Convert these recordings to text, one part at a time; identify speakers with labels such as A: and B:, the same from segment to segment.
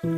A: Good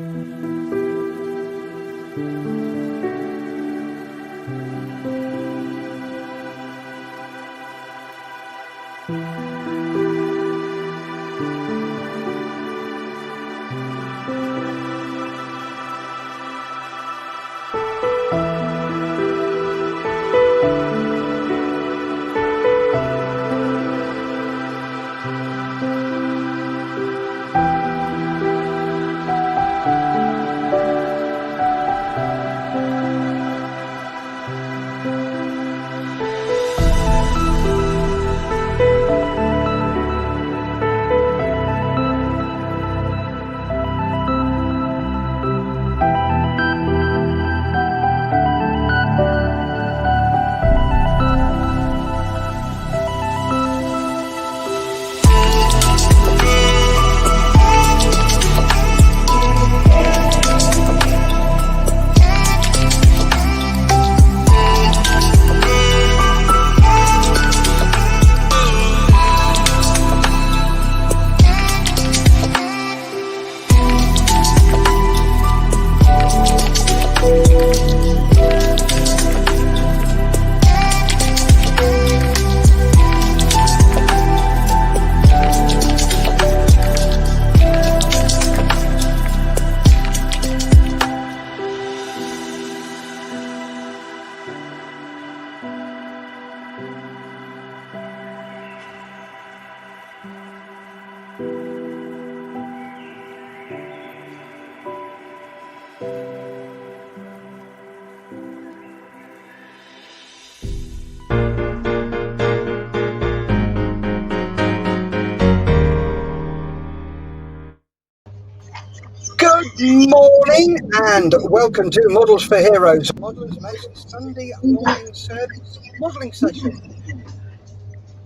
A: morning and welcome to Models for Heroes, Model Information Sunday morning service modelling session.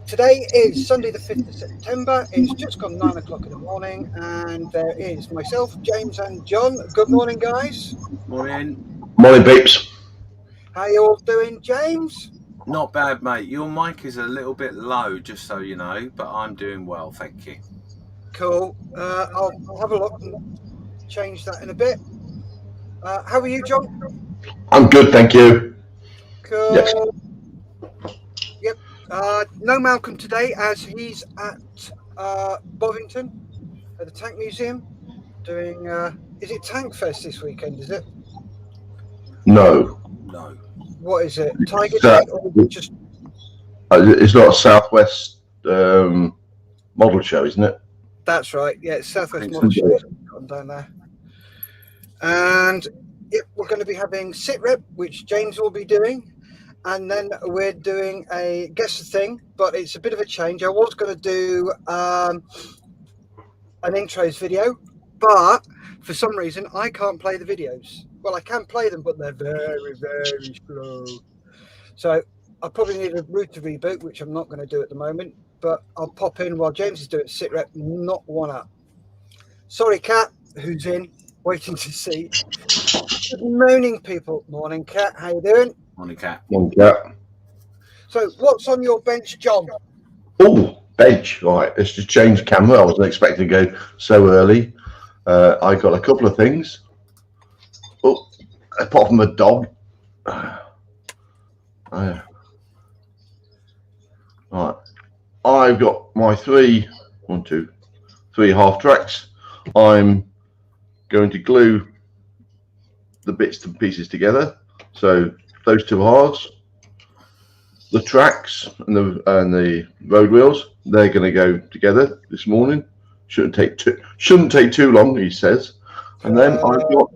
A: Today is Sunday the 5th of September, it's just gone 9 o'clock in the morning and there is myself, James and John. Good morning guys.
B: Morning.
C: Morning peeps.
A: How you all doing, James?
B: Not bad mate, your mic is a little bit low just so you know, but I'm doing well, thank you.
A: Cool, I'll have a look and change that in a bit. How are you, John?
C: I'm good, thank you.
A: Cool.
C: Yes.
A: Yep. No Malcolm today as he's at Bovington at the Tank Museum doing, is it Tank Fest this weekend, is it?
C: No.
B: No.
A: What is it? Tiger Day or just...
C: It's not a Southwest model show, isn't it?
A: That's right, yeah, it's Southwest Model Show down there. And we're going to be having sit rep, which James will be doing, and then we're doing a guess the thing, but it's a bit of a change. I was going to do an intros video, but for some reason I can't play the videos. Well, I can play them, but they're very, very slow. So I probably need a router reboot, which I'm not going to do at the moment, but I'll pop in while James is doing sit rep, not one up. Sorry, Kat, who's in, waiting to see. Good morning, people. Morning, Kat. How you doing?
B: Morning, Cat.
C: Morning, Cat.
A: So, what's on your bench, John?
C: Oh, bench. Right, let's just change camera. I wasn't expecting to go so early. I got a couple of things. Oh, apart from a dog. Right. I've got my three half tracks. I'm going to glue the bits and pieces together. So those two halves, the tracks and the road wheels, they're going to go together this morning. Shouldn't take too long, he says. And then I've got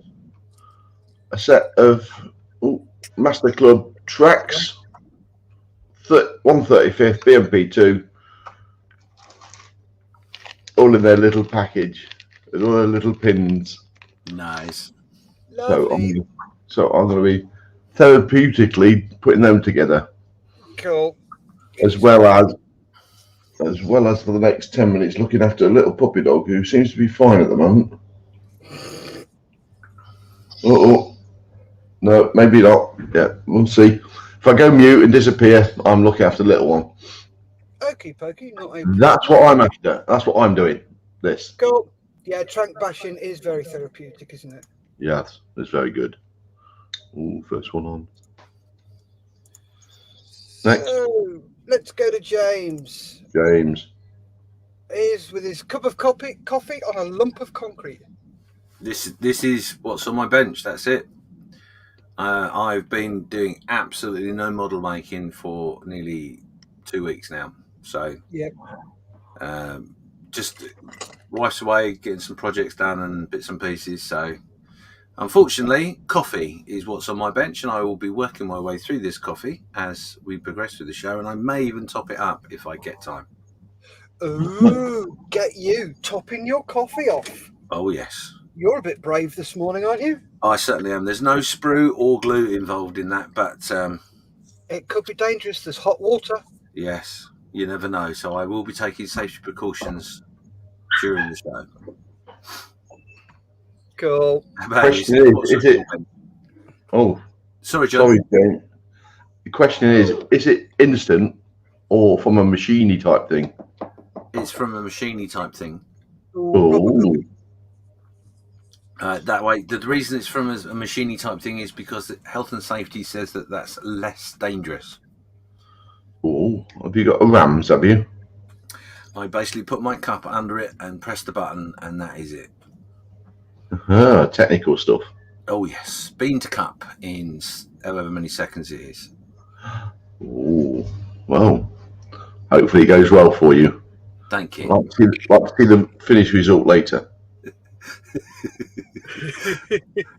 C: a set of Master Club tracks, 135th BMP2, all in their little package with all their little pins.
B: Nice.
C: So I'm going to be therapeutically putting them together.
A: Cool.
C: As well as for the next 10 minutes looking after a little puppy dog who seems to be fine at the moment. Oh, no, maybe not. Yeah, we'll see. If I go mute and disappear, I'm looking after the little one.
A: Okie pokey, not a...
C: That's what I'm after. That's what I'm doing. This.
A: Cool. Yeah, trank bashing is very therapeutic, isn't it?
C: Yes, it's very good. Ooh, first one on. Next.
A: So let's go to James.
C: James.
A: He's with his cup of coffee on a lump of concrete.
B: This is what's on my bench. That's it. I've been doing absolutely no model making for nearly 2 weeks now. So
A: yeah,
B: just wife's away getting some projects done and bits and pieces. So unfortunately, coffee is what's on my bench, and I will be working my way through this coffee as we progress through the show, and I may even top it up if I get time.
A: Ooh, get you topping your coffee off.
B: Oh yes.
A: You're a bit brave this morning, aren't you?
B: I certainly am. There's no sprue or glue involved in that, but
A: it could be dangerous. There's hot water.
B: Yes, you never know. So I will be taking safety precautions during the show.
A: Cool.
C: Question is it? Oh,
B: sorry, John.
C: Sorry, Jane. The question is it instant or from a machiney type thing?
B: It's from a machiney type thing.
C: Oh.
B: That way, the reason it's from a machiney type thing is because health and safety says that that's less dangerous.
C: Oh, have you got a Rams? Have you?
B: I basically put my cup under it and press the button, and that is it.
C: Technical stuff.
B: Oh yes, bean to cup in however many seconds it is.
C: Oh, well, hopefully it goes well for you.
B: Thank you.
C: Like to see the finished result later.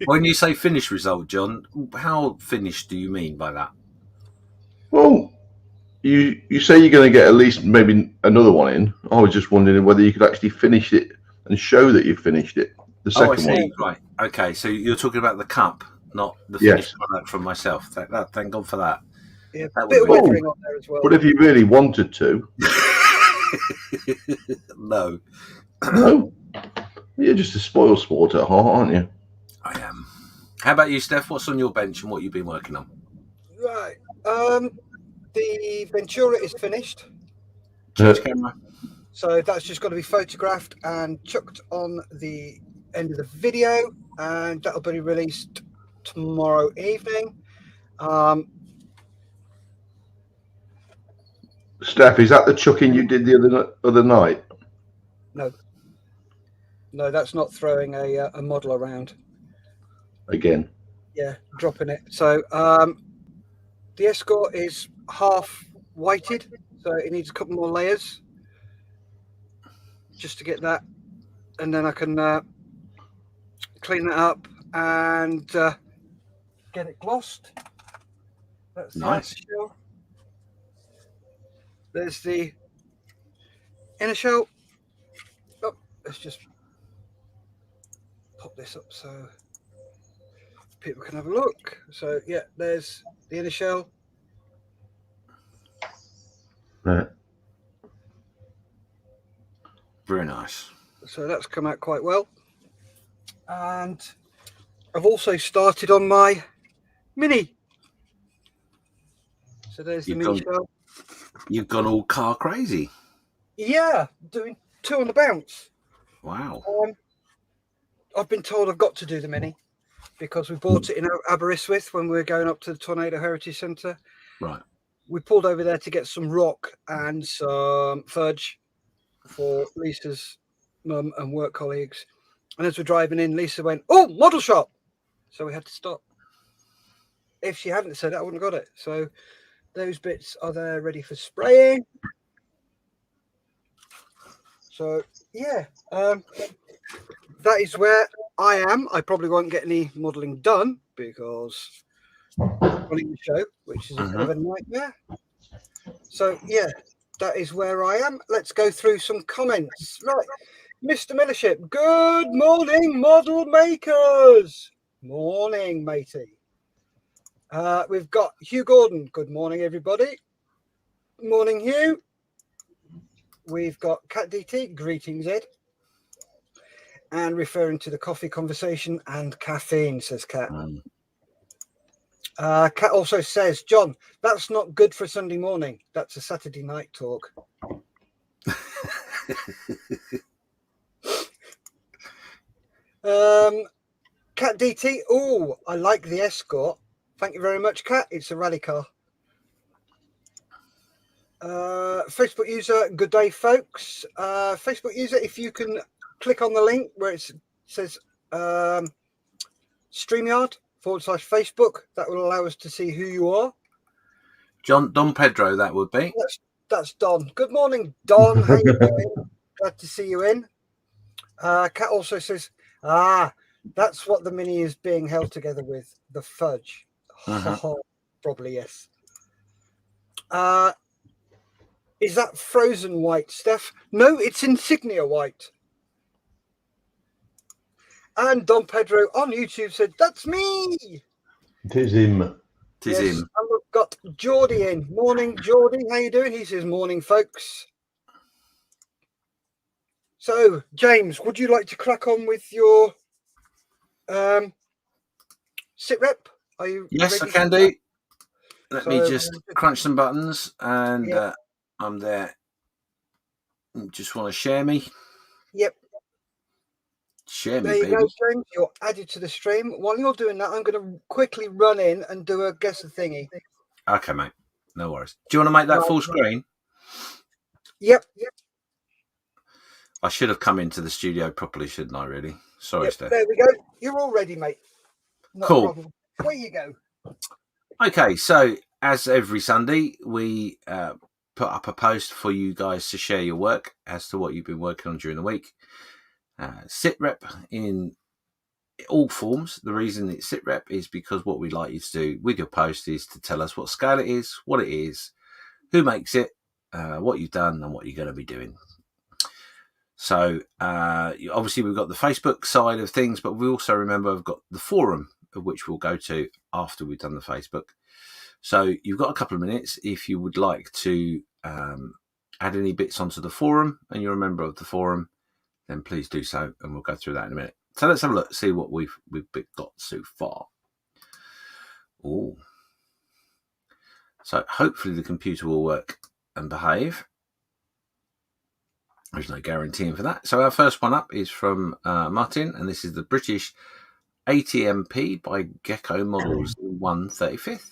B: When you say finished result, John, how finished do you mean by that?
C: Well, you say you're going to get at least maybe another one in. I was just wondering whether you could actually finish it and show that you finished it. The second
B: I see.
C: one.
B: Right. Okay. So you're talking about the cup, not the finished product from myself. Thank God for that.
A: Yeah, a bit of weathering on there as well.
C: But if you really wanted to.
B: No.
C: No. You're just a spoil sport at heart, aren't you?
B: I am. How about you, Steph? What's on your bench and what you've been working on?
A: Right. The Ventura is finished.
B: Change camera.
A: So that's just got to be photographed and chucked on the end of the video, and that'll be released tomorrow evening.
C: Steph, is that the chucking you did the other night?
A: No, that's not throwing a model around.
C: Again.
A: Yeah, dropping it. So the Escort is half whited, so it needs a couple more layers just to get that, and then I can clean that up and get it glossed. That's
B: nice.
A: The shell. There's the inner shell. Oh, let's just pop this up so people can have a look. So yeah, there's the inner shell.
C: Right.
B: Very nice.
A: So that's come out quite well. And I've also started on my Mini. So there's the Mini shell.
B: You've gone all car crazy.
A: Yeah, doing 2 on the bounce.
B: Wow.
A: I've been told I've got to do the Mini because we bought it in Aberystwyth when we were going up to the Tornado Heritage Centre.
B: Right.
A: We pulled over there to get some rock and some fudge for Lisa's mum and work colleagues. And as we're driving in, Lisa went, "Oh, model shop." So we had to stop. If she hadn't said it, I wouldn't have got it. So those bits are there ready for spraying. So yeah, that is where I am. I probably won't get any modelling done because running the show, which is a bit of a nightmare. So yeah, that is where I am. Let's go through some comments. Right, Mr. Millership, good morning, model makers. Morning, matey. We've got Hugh Gordon. Good morning, everybody. Morning, Hugh. We've got Cat DT. Greetings, Ed. And referring to the coffee conversation and caffeine, says Cat. Cat also says, John, that's not good for Sunday morning. That's a Saturday night talk. Cat DT. Oh, I like the Escort. Thank you very much, Cat. It's a rally car. Facebook user, good day, folks. Facebook user, if you can click on the link where it says StreamYard/Facebook, that will allow us to see who you are.
B: Don Pedro, that would be.
A: That's Don. Good morning, Don. How you doing? Glad to see you in. Kat also says, that's what the Mini is being held together with, the fudge. Probably, yes. Is that frozen white, Steph? No, it's insignia white. And Don Pedro on YouTube said, that's me.
C: It is him.
B: It is him.
A: And we've got Geordie in. Morning, Geordie. How you doing? He says, morning, folks. So, James, would you like to crack on with your sit rep? Are you?
B: Yes, I can do. Let me just crunch some buttons, and I'm there. Just want to share me.
A: Yep.
B: Share me,
A: there you
B: baby.
A: go, James. You're added to the stream. While you're doing that, I'm going to quickly run in and do a guess the thingy.
B: Okay, mate. No worries. Do you want to make that full screen?
A: Yep.
B: I should have come into the studio properly, shouldn't I, really? Sorry, Steph.
A: There we go. You're all ready, mate. Not
B: cool.
A: a problem. Where you go.
B: Okay, so as every Sunday, we put up a post for you guys to share your work as to what you've been working on during the week. Sit rep in all forms. The reason it's sit rep is because what we'd like you to do with your post is to tell us what scale it is, what it is, who makes it, what you've done, and what you're going to be doing. So obviously we've got the Facebook side of things, but we also remember we've got the forum, of which we'll go to after we've done the Facebook. So you've got a couple of minutes if you would like to add any bits onto the forum and you're a member of the forum, then please do so, and we'll go through that in a minute. So let's have a look, see what we've got so far. Oh, so hopefully the computer will work and behave. There's no guaranteeing for that. So our first one up is from Martin, and this is the British ATMP by Gecko Models 1/35th.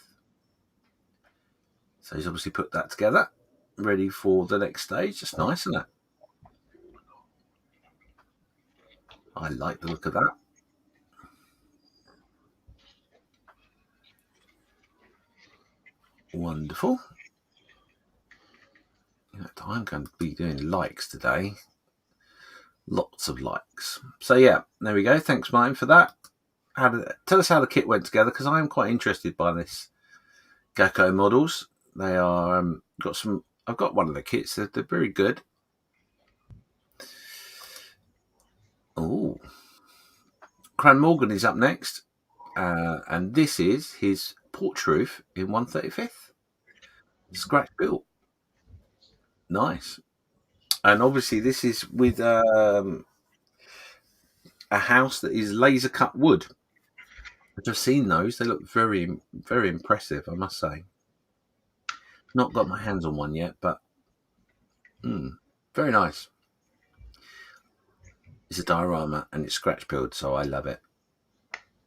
B: So he's obviously put that together, ready for the next stage. Just nice, isn't it? I like the look of that. Wonderful. I'm going to be doing likes today. Lots of likes. So yeah, there we go. Thanks, Martin, for that. Tell us how the kit went together, because I am quite interested by this Gecko models. They are got some. I've got one of the kits. They're very good. Oh, Cran Morgan is up next, and this is his porch roof in 1/35th. Scratch built. Nice. And obviously this is with a house that is laser cut wood. I've just seen those. They look very, very impressive, I must say. Not got my hands on one yet, but very nice. It's a diorama and it's scratch build, so I love it.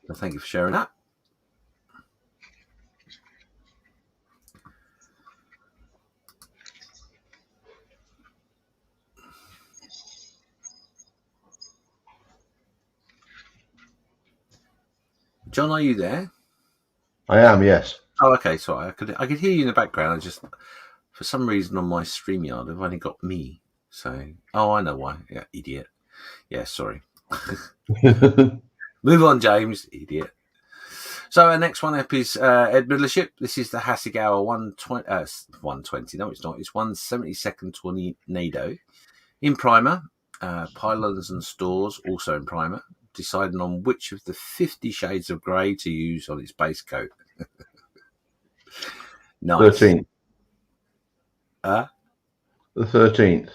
B: So thank you for sharing that. John, are you there?
C: I am, yes.
B: Oh, okay. Sorry, I could hear you in the background. I just, for some reason, on my StreamYard, I've only got me. So, I know why. Yeah, idiot. Yeah, sorry. Move on, James, idiot. So our next one up is Ed Millership. This is the Hasegawa 120. No, it's not. It's 1/72nd Tornado in primer. Pylons and stores also in primer. Deciding on which of the 50 shades of grey to use on its base coat. Nice.
C: 13th.
B: The
C: 13th.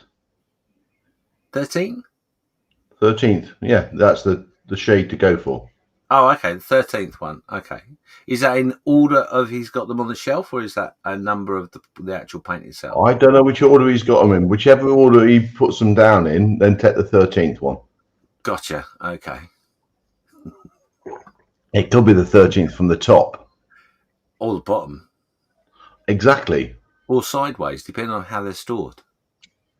B: 13?
C: 13th. Yeah, that's the shade to go for.
B: Oh, okay. The 13th one. Okay. Is that in order of he's got them on the shelf, or is that a number of the actual paint itself?
C: I don't know which order he's got them in. Whichever order he puts them down in, then take the 13th one.
B: Gotcha. Okay.
C: It could be the 13th from the top.
B: Or the bottom.
C: Exactly.
B: Or sideways, depending on how they're stored.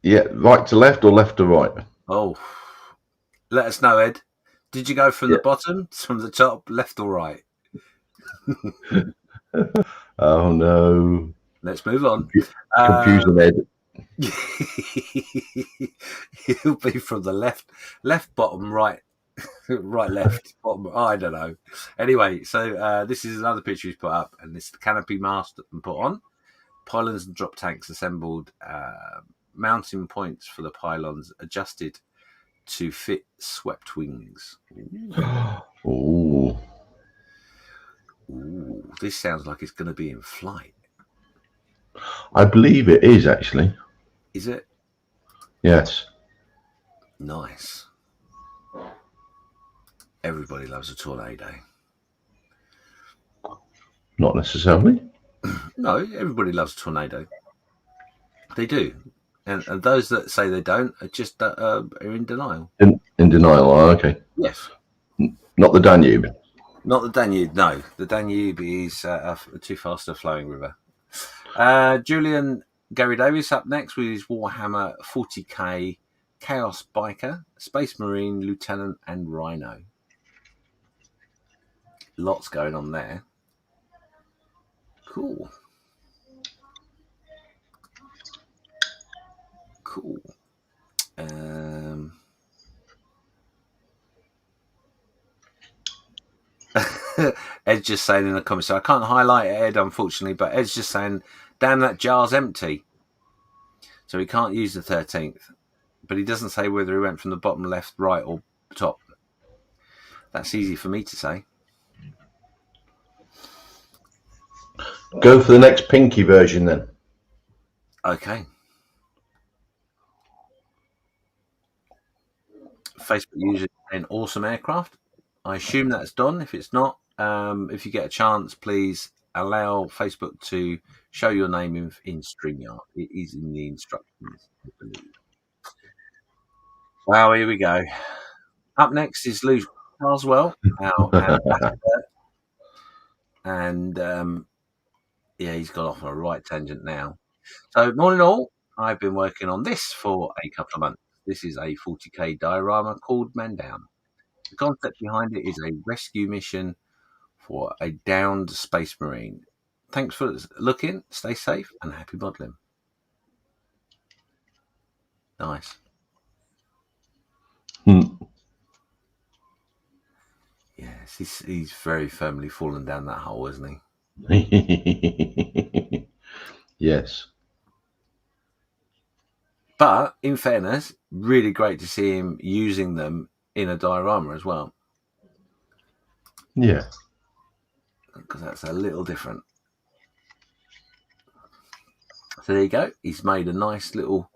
C: Yeah, right to left or left to right.
B: Oh, let us know, Ed. Did you go from the bottom, from the top, left or right?
C: Oh no!
B: Let's move on.
C: Confusing Ed.
B: It'll be from the left, bottom, right, right, left, bottom. I don't know. Anyway, so this is another picture he's put up, and it's the canopy mast that been put on. Pylons and drop tanks assembled. Mounting points for the pylons adjusted to fit swept wings.
C: Ooh.
B: Ooh, this sounds like it's going to be in flight.
C: I believe it is actually.
B: Is it?
C: Yes.
B: Nice. Everybody loves a tornado.
C: Not necessarily.
B: No, everybody loves a tornado. They do. And those that say they don't are just are in denial.
C: In denial. Oh, okay.
B: Yes.
C: Not the Danube.
B: Not the Danube, no. The Danube is a too fast a flowing river. Julian Gary Davies up next with his Warhammer 40k Chaos Biker, Space Marine, Lieutenant and Rhino. Lots going on there. Cool. Cool. Ed's just saying in the comments, so I can't highlight Ed, unfortunately, but Ed's just saying, damn, that jar's empty. So he can't use the 13th. But he doesn't say whether he went from the bottom, left, right, or top. That's easy for me to say.
C: Go for the next pinky version then.
B: Okay. Facebook user an awesome aircraft. I assume that's done. If it's not, if you get a chance, please allow Facebook to show your name in StreamYard. It is in the instructions, I believe. Wow, here we go. Up next is Luke Roswell, our ambassador. And yeah, he's gone off on a right tangent now. So, morning all. I've been working on this for a couple of months. This is a 40k diorama called Man Down. The concept behind it is a rescue mission for a downed space marine. Thanks for looking. Stay safe and happy modelling. Nice. Yes, he's very firmly fallen down that hole, isn't
C: he? Yes.
B: But in fairness, really great to see him using them in a diorama as well.
C: Yeah.
B: Because that's a little different. So there you go. He's made a nice little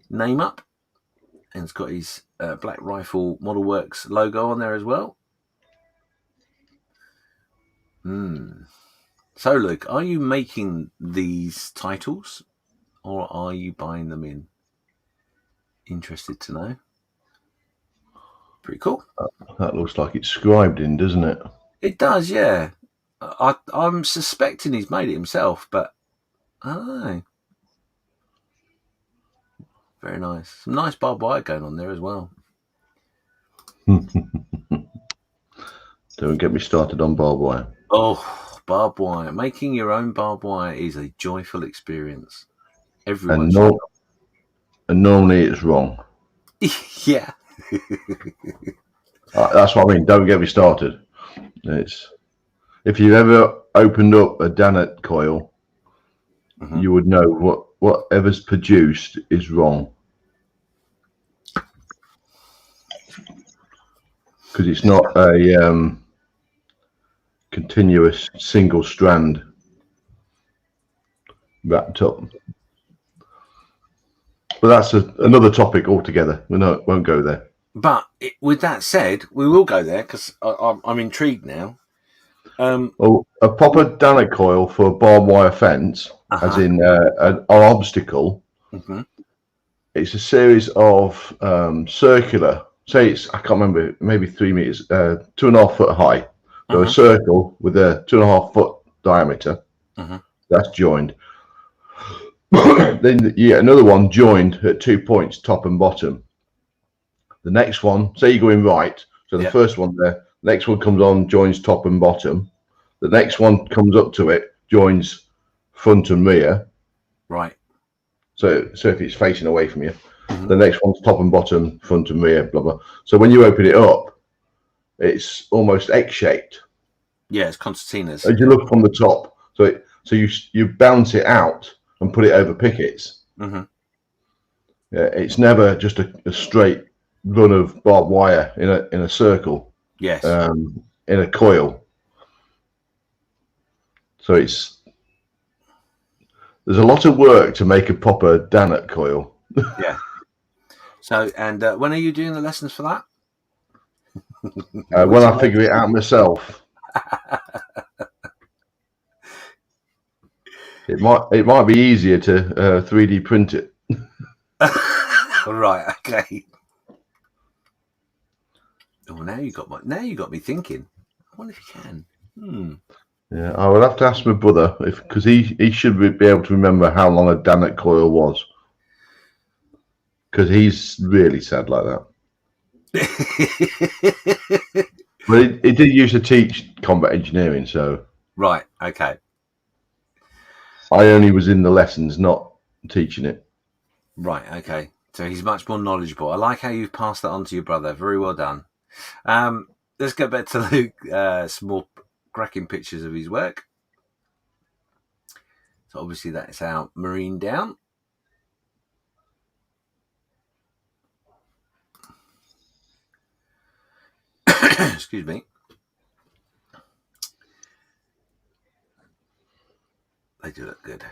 B: name up. And it's got his Black Rifle Model Works logo on there as well. So, Luke, are you making these titles or are you buying them in? Interested to know. Pretty cool.
C: That looks like it's scribed in, doesn't it?
B: It does, yeah. I'm suspecting he's made it himself, but I don't know. Very nice. Some nice barbed wire going on there as well.
C: Don't get me started on barbed wire.
B: Oh, barbed wire. Making your own barbed wire is a joyful experience.
C: And normally it's wrong.
B: Yeah.
C: That's what I mean. Don't get me started. If you ever opened up a Danet coil, you would know whatever's produced is wrong. Because it's not a continuous single strand wrapped up. But that's another topic altogether. We won't go there.
B: But with that said, we will go there because I'm intrigued now.
C: Well, a proper Danet coil for a barbed wire fence, as in an obstacle, it's a series of circular, say it's, I can't remember, maybe 3 meters, 2.5 foot high, So a circle with a 2.5 foot diameter, that's joined. Then you get another one joined at 2 points, top and bottom. The next one, say you're going right, so the first one there, next one comes on, joins top and bottom. The next one comes up to it, joins front and rear.
B: Right.
C: So if it's facing away from you, the next one's top and bottom, front and rear, blah blah. So when you open it up, it's almost X-shaped.
B: Yeah, it's concertinas.
C: As you look from the top, so you bounce it out and put it over pickets. Yeah, it's never just a straight run of barbed wire in a circle.
B: Yes.
C: In a coil. So there's a lot of work to make a proper Danet coil.
B: Yeah. So, and when are you doing the lessons for that?
C: When I figure it out myself. It might be easier to 3D print it.
B: Right. Okay. Oh, now you got me thinking. I wonder if you can.
C: Yeah, I will have to ask my brother because he should be able to remember how long a Danet coil was. Because he's really sad like that. But he did used to teach combat engineering, so
B: right. Okay.
C: I only was in the lessons, not teaching it.
B: Right. Okay. So he's much more knowledgeable. I like how you've passed that on to your brother. Very well done. Let's go back to Luke. Some more cracking pictures of his work. So obviously that's our marine down. Excuse me. They do look good.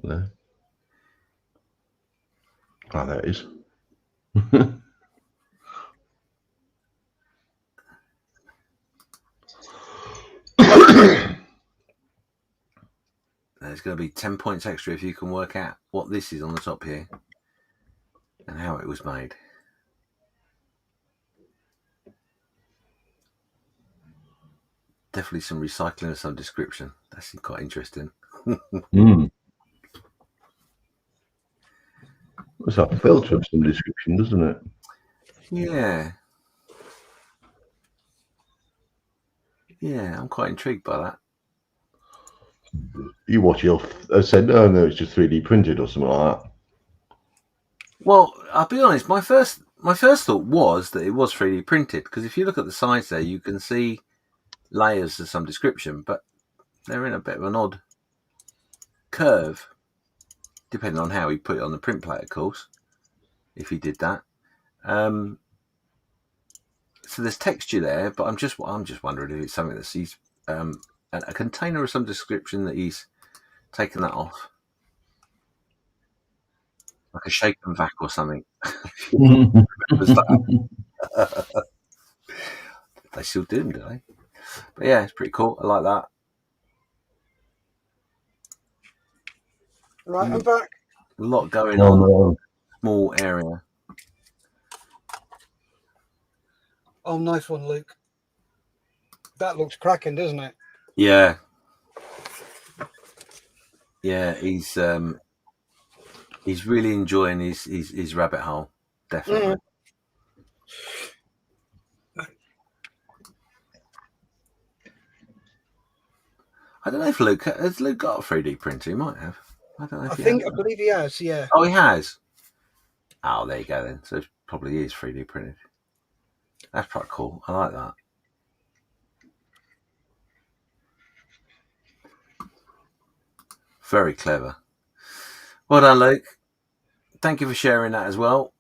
C: There. Oh, there it is.
B: There's going to be 10 points extra if you can work out what this is on the top here and how it was made. Definitely some recycling of some description. That's quite interesting.
C: It's a filter of some description, doesn't it?
B: Yeah. Yeah, I'm quite intrigued by that.
C: You watch your said, oh no, it's just 3D printed or something like that.
B: Well, I'll be honest, my first thought was that it was 3D printed, because if you look at the sides there, you can see layers of some description, but they're in a bit of an odd curve, depending on how he put it on the print plate, of course, if he did that. So there's texture there, but I'm just wondering if it's something that he's a container of some description that he's taken that off, like a shaken vac or something. They still do them, do they? But yeah, it's pretty cool. I like that.
A: Right, I'm back.
B: A lot going on. Small area.
A: Oh, nice one, Luke. That looks cracking, doesn't it?
B: Yeah. Yeah, he's really enjoying his rabbit hole. Definitely. I don't know if Luke has got a 3D printer. He might have. I don't know.
A: I believe he has. Yeah.
B: Oh, he has. Oh, there you go then. So it probably is 3D printed. That's quite cool. I like that. Very clever. Well done, Luke. Thank you for sharing that as well.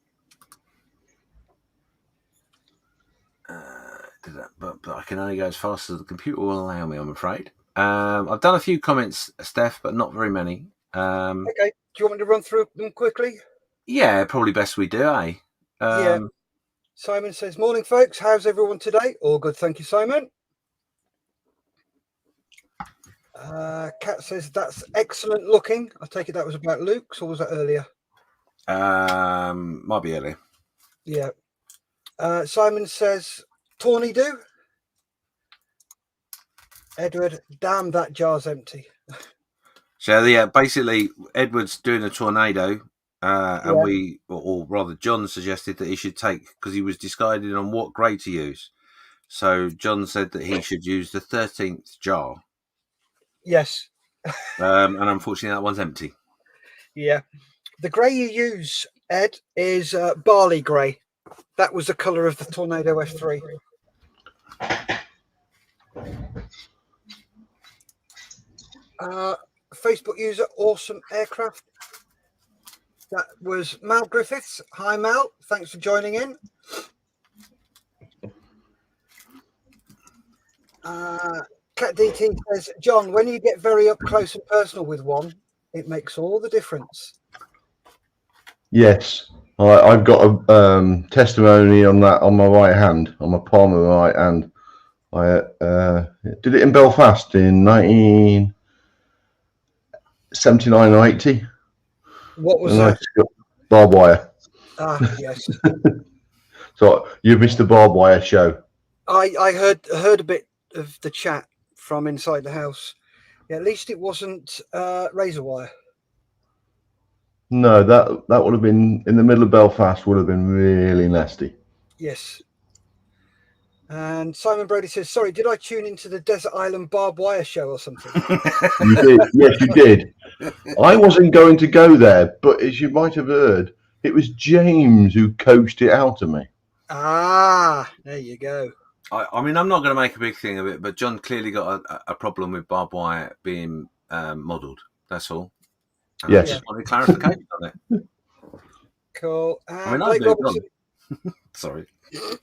B: But I can only go as fast as the computer will allow me, I'm afraid. I've done a few comments, Steph, but not very many.
A: Okay. Do you want me to run through them quickly?
B: Yeah, probably best we do, eh?
A: Yeah. Simon says, morning, folks. How's everyone today? All good. Thank you, Simon. Kat says, that's excellent looking. I take it that was about Luke's, or was that earlier?
B: Might be earlier.
A: Yeah. Simon says, Tawny do. Edward, damn, that jar's empty.
B: So yeah, basically Edward's doing a tornado, and we, or rather, John suggested that he should take, because he was deciding on what grade to use. So John said that he should use the 13th jar.
A: Yes.
B: And unfortunately, that one's empty.
A: Yeah. The grey you use, Ed, is barley grey. That was the colour of the Tornado F3. Facebook user, Awesome Aircraft. That was Mal Griffiths. Hi, Mal. Thanks for joining in. Cat DT says, John, when you get very up close and personal with one, it makes all the difference.
C: Yes, I've got a testimony on that on my right hand, on my palm of the right hand. I did it in Belfast in 1979 or 80.
A: What was that?
C: Barbed wire.
A: Ah, yes.
C: So you missed the barbed wire show.
A: I heard a bit of the chat from inside the house. Yeah, at least it wasn't razor wire.
C: No, that would have been in the middle of Belfast. Would have been really nasty.
A: Yes. And Simon Brody says, sorry, did I tune into the Desert Island Barbed Wire show or something?
C: You did. Yes, you did. I wasn't going to go there, but as you might have heard, it was James who coached it out of me.
A: Ah, there you go.
B: I mean, I'm not going to make a big thing of it, but John clearly got a problem with barbed wire being modelled. That's all.
C: Yes.
B: I just wanted clarification on it.
A: Cool.
B: I mean,
A: Blake Robertson.
B: Sorry.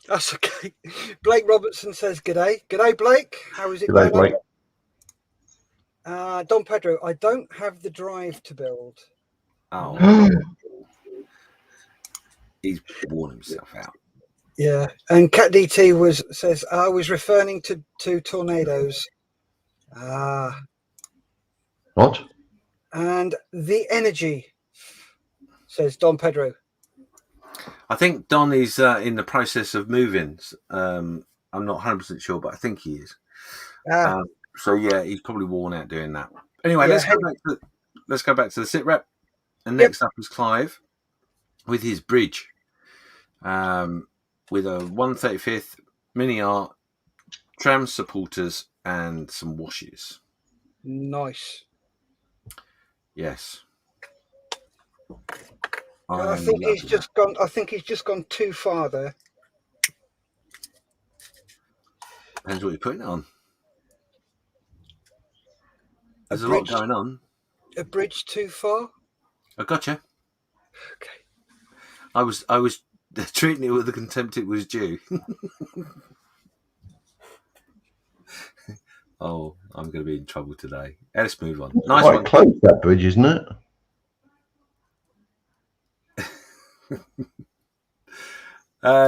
A: That's okay. Blake Robertson says, g'day. G'day, Blake. How is it
C: G'day,
A: going?
C: Blake.
A: Don Pedro, I don't have the drive to build.
B: Oh. He's worn himself out.
A: Yeah. And Cat DT says, I was referring to tornadoes.
C: What?
A: And the energy, says Don Pedro.
B: I think Don is in the process of moving. I'm not 100% sure, but I think he is. So yeah, he's probably worn out doing that. Anyway, let's go back to the sit rep. And next up is Clive with his bridge, with a 135th mini art, tram supporters, and some washes.
A: Nice.
B: Yes.
A: I think he's just gone. I think he's just gone too far there.
B: Depends what you're putting it on. There's a lot going on.
A: A bridge too far.
B: I gotcha.
A: Okay.
B: I was treating it with the contempt it was due. Oh, I'm going to be in trouble today. Let's move on. Nice
C: Quite
B: one.
C: close, that bridge, isn't it?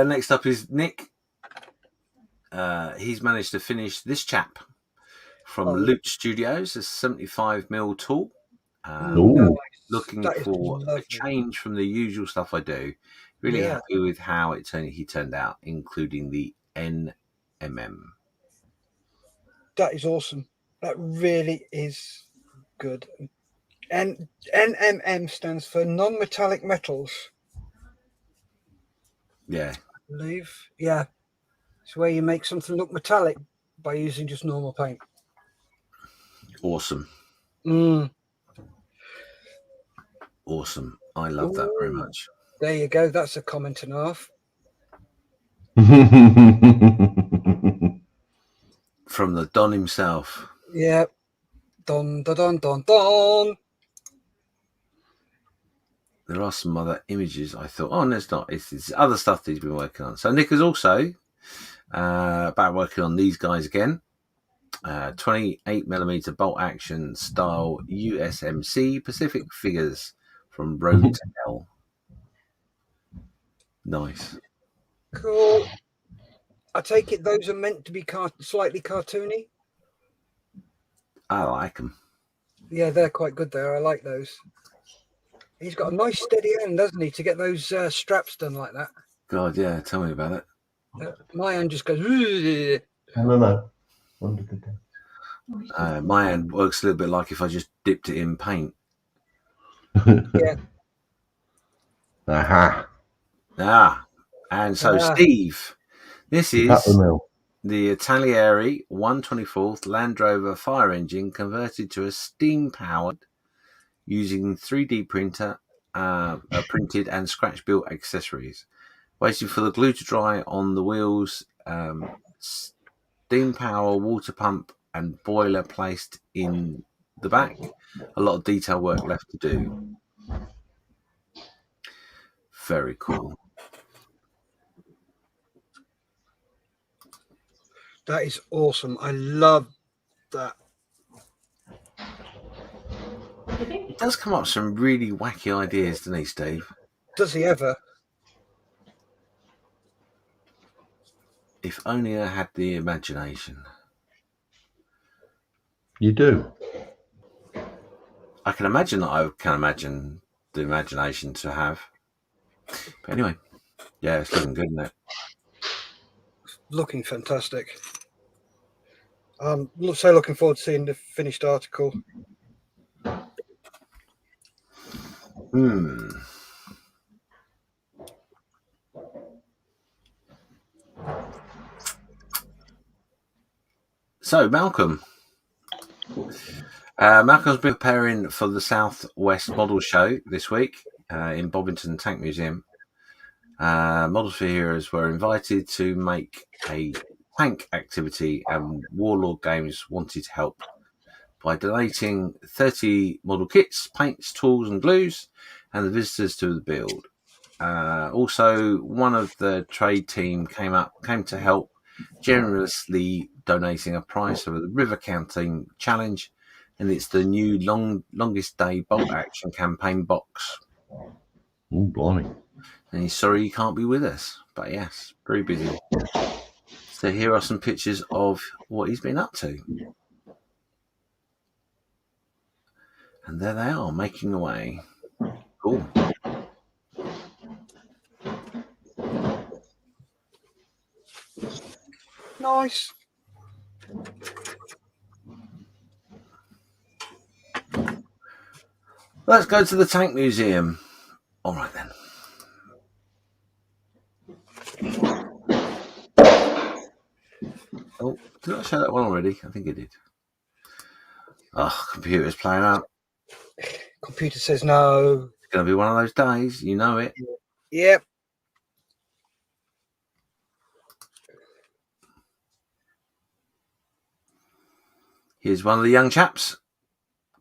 B: Next up is Nick. He's managed to finish this chap from Loot Studios, a 75mm tool. Looking for a change from the usual stuff I do. Really happy with how he turned out, including the NMM.
A: That is awesome. That really is good. And NMM stands for non-metallic metals.
B: Yeah.
A: I believe. Yeah. It's where you make something look metallic by using just normal paint.
B: Awesome. Awesome. I love that very much.
A: There you go. That's a comment and a half.
B: From the Don himself.
A: Yeah. Don, don, don, don, don.
B: There are some other images I thought, no, it's not. It's other stuff that he's been working on. So Nick is also about working on these guys again. 28mm bolt action style USMC Pacific figures from Road to Hell. Nice.
A: Cool. I take it those are meant to be slightly cartoony.
B: I like them.
A: Yeah, they're quite good there. I like those. He's got a nice steady hand, doesn't he, to get those straps done like that?
B: God, yeah. Tell me about it.
A: My hand just goes. "Ugh."
C: No.
B: My hand works a little bit like if I just dipped it in paint.
A: Yeah.
C: Aha.
B: And so Steve, this is the Italieri 124th Land Rover fire engine converted to a steam-powered using 3D printer, printed and scratch-built accessories. Waiting for the glue to dry on the wheels, steam power, water pump and boiler placed in the back. A lot of detail work left to do. Very cool.
A: That is awesome. I love that.
B: He does come up with some really wacky ideas, doesn't he, Steve?
A: Does he ever?
B: If only I had the imagination.
C: You do.
B: I can imagine that I can imagine the imagination to have. But anyway, yeah, it's looking good, isn't it?
A: Looking fantastic. I'm so looking forward to seeing the finished article.
B: So, Malcolm. Malcolm's been preparing for the Southwest Model Show this week in Bobington Tank Museum. Models for Heroes were invited to make a tank activity, and Warlord Games wanted help by donating 30 model kits, paints, tools and glues, and the visitors to the build. Also, one of the trade team came to help, generously donating a prize for the River Counting Challenge, and it's the new longest day bolt action campaign box.
C: Oh, blimey.
B: And he's sorry he can't be with us, but yes, very busy. So here are some pictures of what he's been up to. And there they are, making away. Cool.
A: Nice.
B: Let's go to the Tank Museum. All right, then. Oh, did I show that one already? I think I did. Oh, computer's playing up.
A: Computer says no.
B: It's going to be one of those days. You know it.
A: Yep.
B: Here's one of the young chaps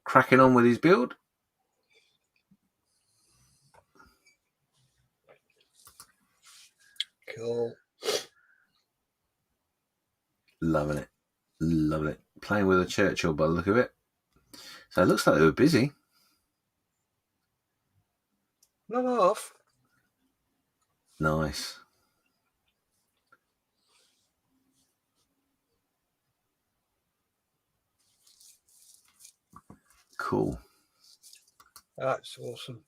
B: cracking on with his build.
A: Cool.
B: Loving it. Loving it. Playing with a Churchill by the look of it. So it looks like they were busy.
A: Not off.
B: Nice. Cool.
A: That's awesome.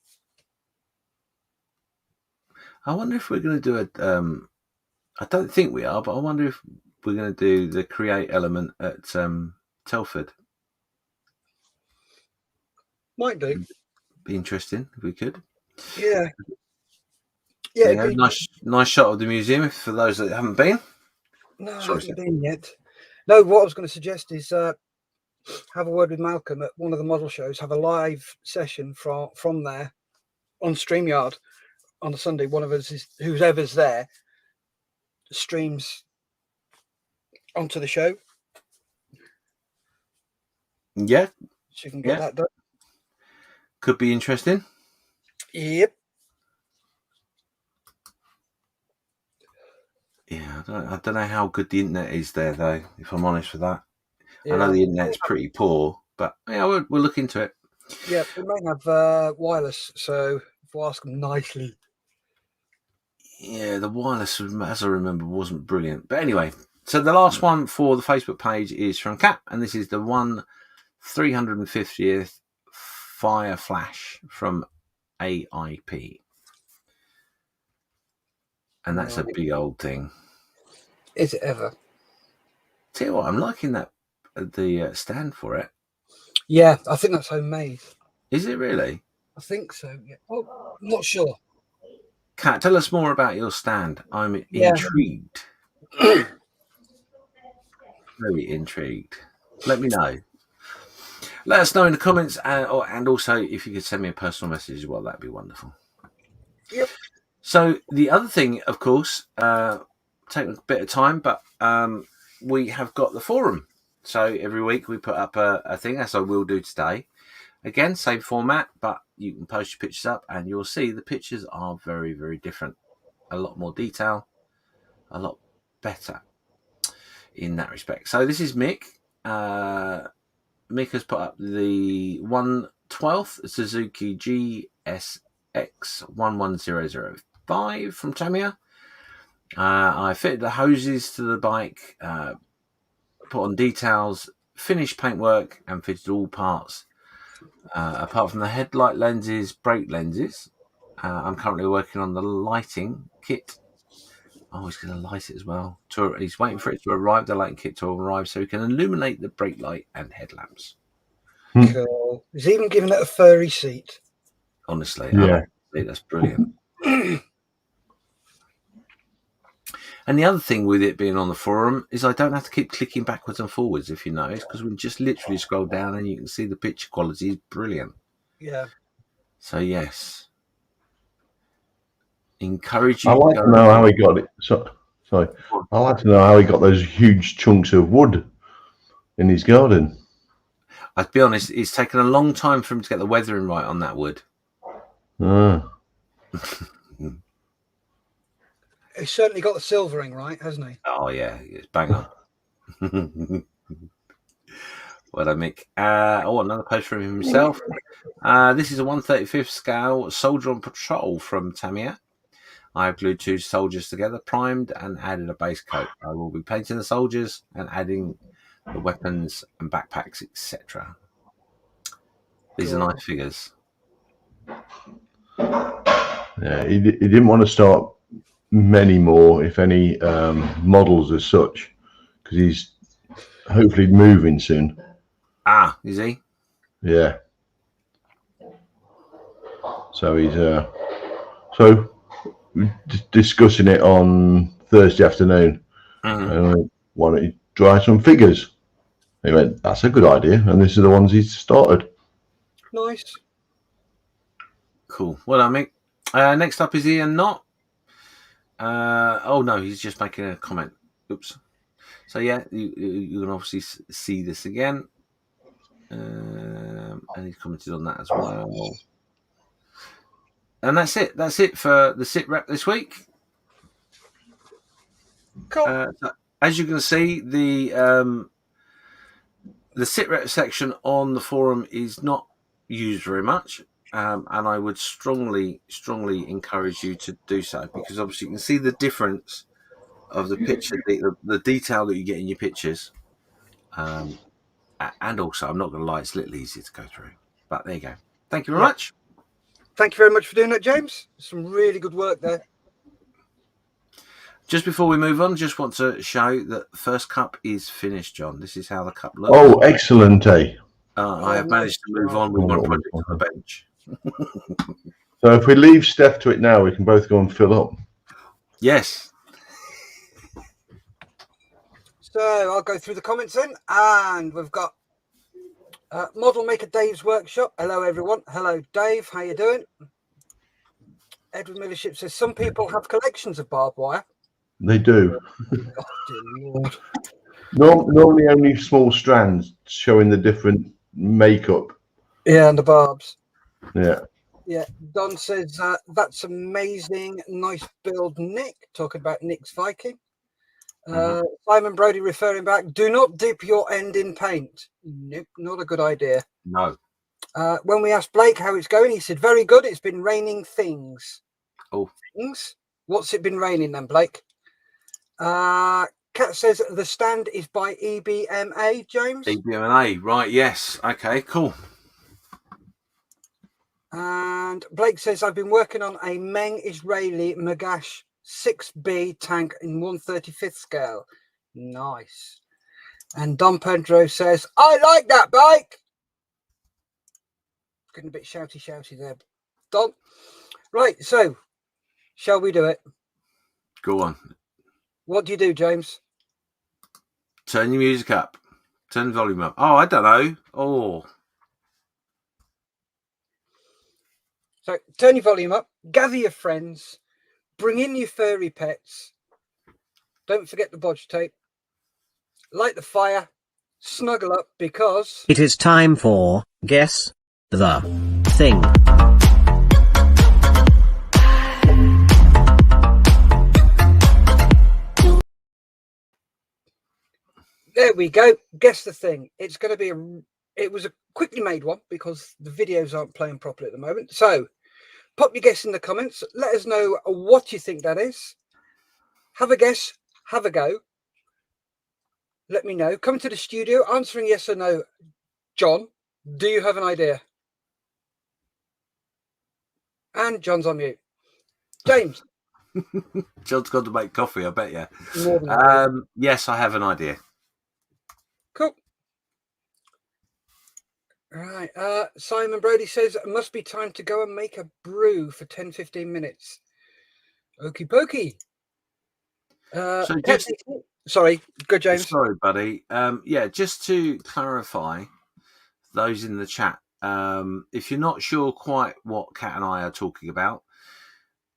B: I wonder if we're going to do a... I don't think we are, but I wonder if we're going to do the create element at Telford.
A: Might do.
B: Be interesting if we could.
A: Yeah. Yeah.
B: Nice shot of the museum for those that haven't been.
A: No, I haven't been yet. No, what I was going to suggest is have a word with Malcolm at one of the model shows, have a live session from there on StreamYard on a Sunday. One of us, whoever's there, streams onto the show.
B: Yeah.
A: So you can get that done.
B: Could be interesting.
A: Yep.
B: Yeah, I don't know how good the internet is there, though, if I'm honest with that.
A: Yeah.
B: I know the internet's pretty poor, but yeah, we'll look into it.
A: Yeah, we may have wireless, so if we ask them nicely.
B: Yeah, the wireless, as I remember, wasn't brilliant. But anyway, so the last one for the Facebook page is from Cap, and this is the 350th Fire Flash from AIP. And that's a big old thing.
A: Is it ever?
B: Tell you what, I'm liking that the stand for it.
A: Yeah, I think that's homemade.
B: Is it really?
A: I think so. Yeah. Oh, I'm not sure.
B: Kat, tell us more about your stand. I'm
A: Yeah.
B: intrigued. Very intrigued. Let me know. Let us know in the comments, and also if you could send me a personal message as well, that'd be wonderful.
A: Yep.
B: So the other thing, of course, taking a bit of time, but we have got the forum. So every week we put up a thing, as I will do today. Again, same format, but you can post your pictures up, and you'll see the pictures are very, very different. A lot more detail, a lot better in that respect. So this is Mick. Mick has put up the 1/12 Suzuki GSX 11005 from Tamiya. I fitted the hoses to the bike, put on details, finished paintwork, and fitted all parts. Apart from the headlight lenses, brake lenses, I'm currently working on the lighting kit. Oh, he's going to light it as well. He's waiting for it to arrive, the lighting kit to arrive, so he can illuminate the brake light and headlamps.
A: Cool. He's even given it a furry seat.
B: Honestly,
C: Yeah,
B: that's brilliant. And the other thing with it being on the forum is I don't have to keep clicking backwards and forwards, if you notice, because we just literally scroll down and you can see the picture quality is brilliant.
A: Yeah.
B: So, yes. Encourage you.
C: I like to know how he got it. Sorry. I like to know how he got those huge chunks of wood in his garden.
B: I'll be honest, it's taken a long time for him to get the weathering right on that wood.
C: Ah.
A: He's certainly got the silvering right, hasn't he?
B: Oh, yeah. It's bang on. Well, I make. Another post from himself. This is a 1/35th scale soldier on patrol from Tamiya. I have glued 2 soldiers together, primed, and added a base coat. I will be painting the soldiers and adding the weapons and backpacks, etc. These are nice figures.
C: Yeah, he didn't want to start many more, if any, models as such, because he's hopefully moving soon.
B: Ah, is he?
C: Yeah. So he's discussing it on Thursday afternoon. And I wanted to try some figures. He went, "That's a good idea," and this is the ones he's started.
A: Nice.
B: Cool. Well, I mean, next up is Ian Knott. Oh no, he's just making a comment. Oops. So yeah, you can obviously see this again, and he's commented on that as well. And that's it. That's it for the sit rep this week.
A: Cool.
B: As you can see, the sit rep section on the forum is not used very much. And I would strongly encourage you to do so, because obviously you can see the difference of the picture, the detail that you get in your pictures. And also, I'm not going to lie, it's a little easier to go through. But there you go. Thank you very much.
A: Thank you very much for doing that, James. Some really good work there.
B: Just before we move on, just want to show that the first cup is finished, John. This is how the cup looks.
C: Oh, excellent, eh?
B: I have managed to move on with one project on the bench.
C: So if we leave Steph to it now, we can both go and fill up.
B: Yes.
A: So I'll go through the comments then, and we've got Model Maker Dave's Workshop. Hello, everyone. Hello, Dave. How you doing? Edward Millership says some people have collections of barbed wire.
C: They do.
A: Oh, dear Lord.
C: Normally only small strands showing the different makeup.
A: Yeah, and the barbs.
C: Yeah.
A: Yeah. Don says that's amazing. Nice build, Nick. Talking about Nick's Viking. Simon Brody referring back. Do not dip your end in paint. Nope, not a good idea.
B: No.
A: When we asked Blake how it's going, he said, very good. It's been raining things.
B: Oh.
A: Things? What's it been raining then, Blake? Kat says the stand is by EBMA, James.
B: EBMA, right, yes. Okay, cool.
A: And Blake says, I've been working on a Meng Israeli Magash 6B tank in 1/35th scale. Nice. And Don Pedro says, I like that bike. Getting a bit shouty there, Don. Right, so shall we do it?
B: Go on.
A: What do you do, James?
B: Turn your music up. Turn the volume up. Oh, I don't know. Oh.
A: So turn your volume up, gather your friends, bring in your furry pets. Don't forget the bodge tape. Light the fire, snuggle up because
D: it is time for Guess the Thing.
A: there we go. Guess the thing. It's going to be it was a quickly made one because the videos aren't playing properly at the moment. So pop your guess in the comments. Let us know what you think that is. Have a guess. Have a go. Let me know. Come to the studio answering yes or no. John, do you have an idea? And John's on mute. James.
B: John's got to make coffee, I bet you.
A: More than
B: yes, I have an idea.
A: Cool. Right. Simon Brody says it must be time to go and make a brew for 10-15 minutes. Okie pokey. Sorry, good, James.
B: Sorry, buddy. Just to clarify, those in the chat, if you're not sure quite what Kat and I are talking about,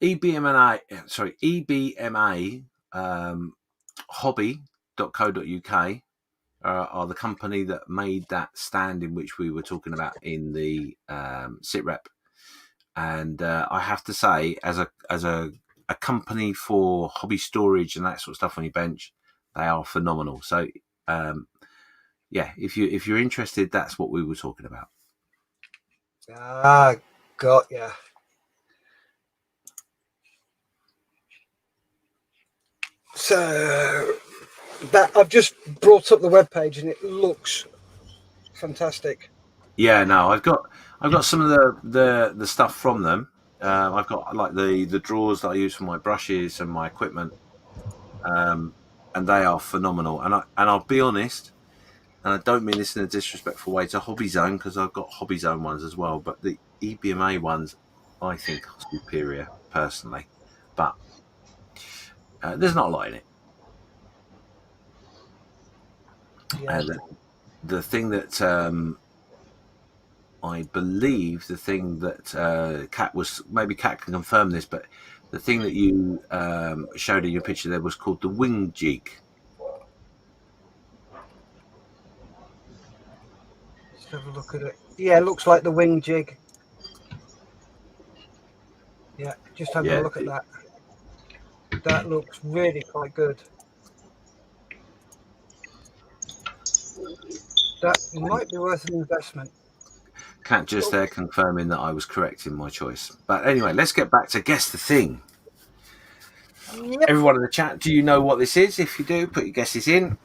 B: EBMA hobby.co.uk are the company that made that stand in which we were talking about in the sit rep. And I have to say, as a company for hobby storage and that sort of stuff on your bench, they are phenomenal. So if you're interested, that's what we were talking about.
A: Got ya. So that I've just brought up the webpage and it looks fantastic.
B: Yeah, no, I've got some of the stuff from them. I've got like the drawers that I use for my brushes and my equipment, and they are phenomenal. And I'll be honest, and I don't mean this in a disrespectful way to Hobby Zone, because I've got Hobby Zone ones as well, but the EBMA ones I think are superior personally. But there's not a lot in it.
A: Yeah.
B: The thing that I believe the thing that Kat was, maybe Kat can confirm this, but the thing that you showed in your picture there was called the wing jig.
A: Let's have a look at it. Yeah, it looks like the wing jig. Yeah, just having a look at that. That looks really quite good. That might be worth an investment.
B: Kat just there confirming that I was correct in my choice. But anyway, let's get back to Guess the Thing. Yep. Everyone in the chat, do you know what this is? If you do, put your guesses in.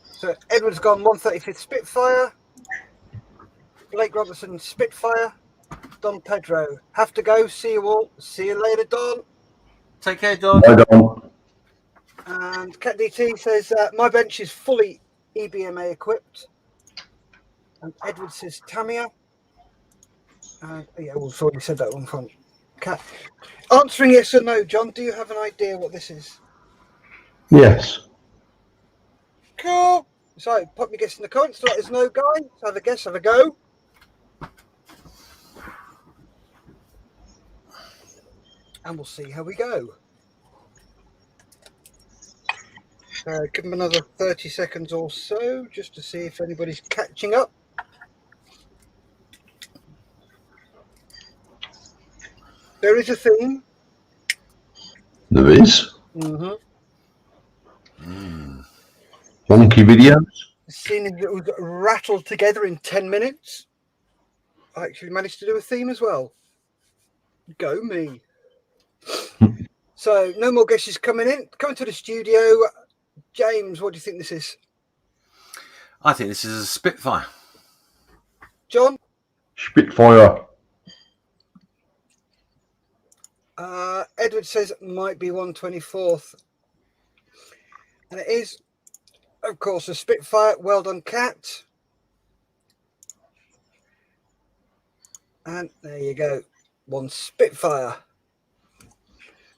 A: So Edward's gone 135th Spitfire. Blake Robertson Spitfire. Don Pedro. Have to go. See you all. See you later, Don.
B: Take care, Don.
C: Bye, Don.
A: And Cat DT says, my bench is fully EBMA equipped. And Edward says Tamiya. Yeah, we've already said that one from Cat. Answering yes or no, John, do you have an idea what this is?
C: Yes.
A: Cool. So pop your guess in the comments to let us know, guys. Have a guess, have a go. And we'll see how we go. Give them another 30 seconds or so just to see if anybody's catching up. There is a theme.
C: There is.
A: Mm-hmm.
C: Wonky videos.
A: Seeing as it was rattled together in 10 minutes, I actually managed to do a theme as well. Go me. So no more guesses coming in. Coming to the studio. James, what do you think this is?
B: I think this is a Spitfire.
A: John?
C: Spitfire.
A: Edward says it might be 124th. And it is, of course, a Spitfire. Well done, Cat. And there you go. One Spitfire.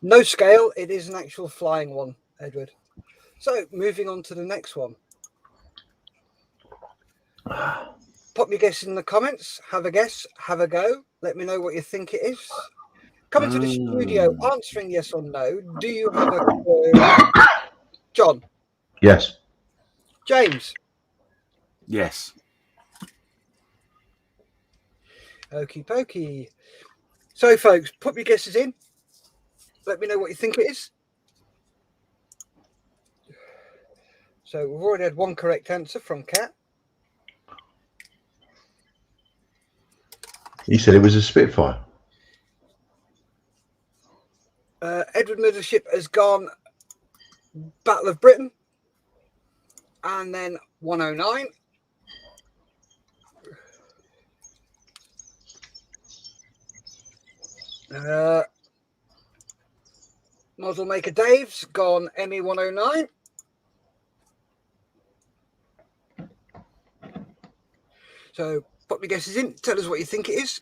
A: No scale. It is an actual flying one, Edward. So, moving on to the next one. Pop your guess in the comments. Have a guess. Have a go. Let me know what you think it is. Coming to the studio, answering yes or no. Do you have a clue? John?
C: Yes.
A: James?
B: Yes.
A: Okie pokey. So, folks, put your guesses in. Let me know what you think it is. So, we've already had one correct answer from Kat.
C: He said it was a Spitfire.
A: Edward Middleship has gone Battle of Britain. And then 109. Model maker Dave's gone ME 109. So pop your guesses in. Tell us what you think it is.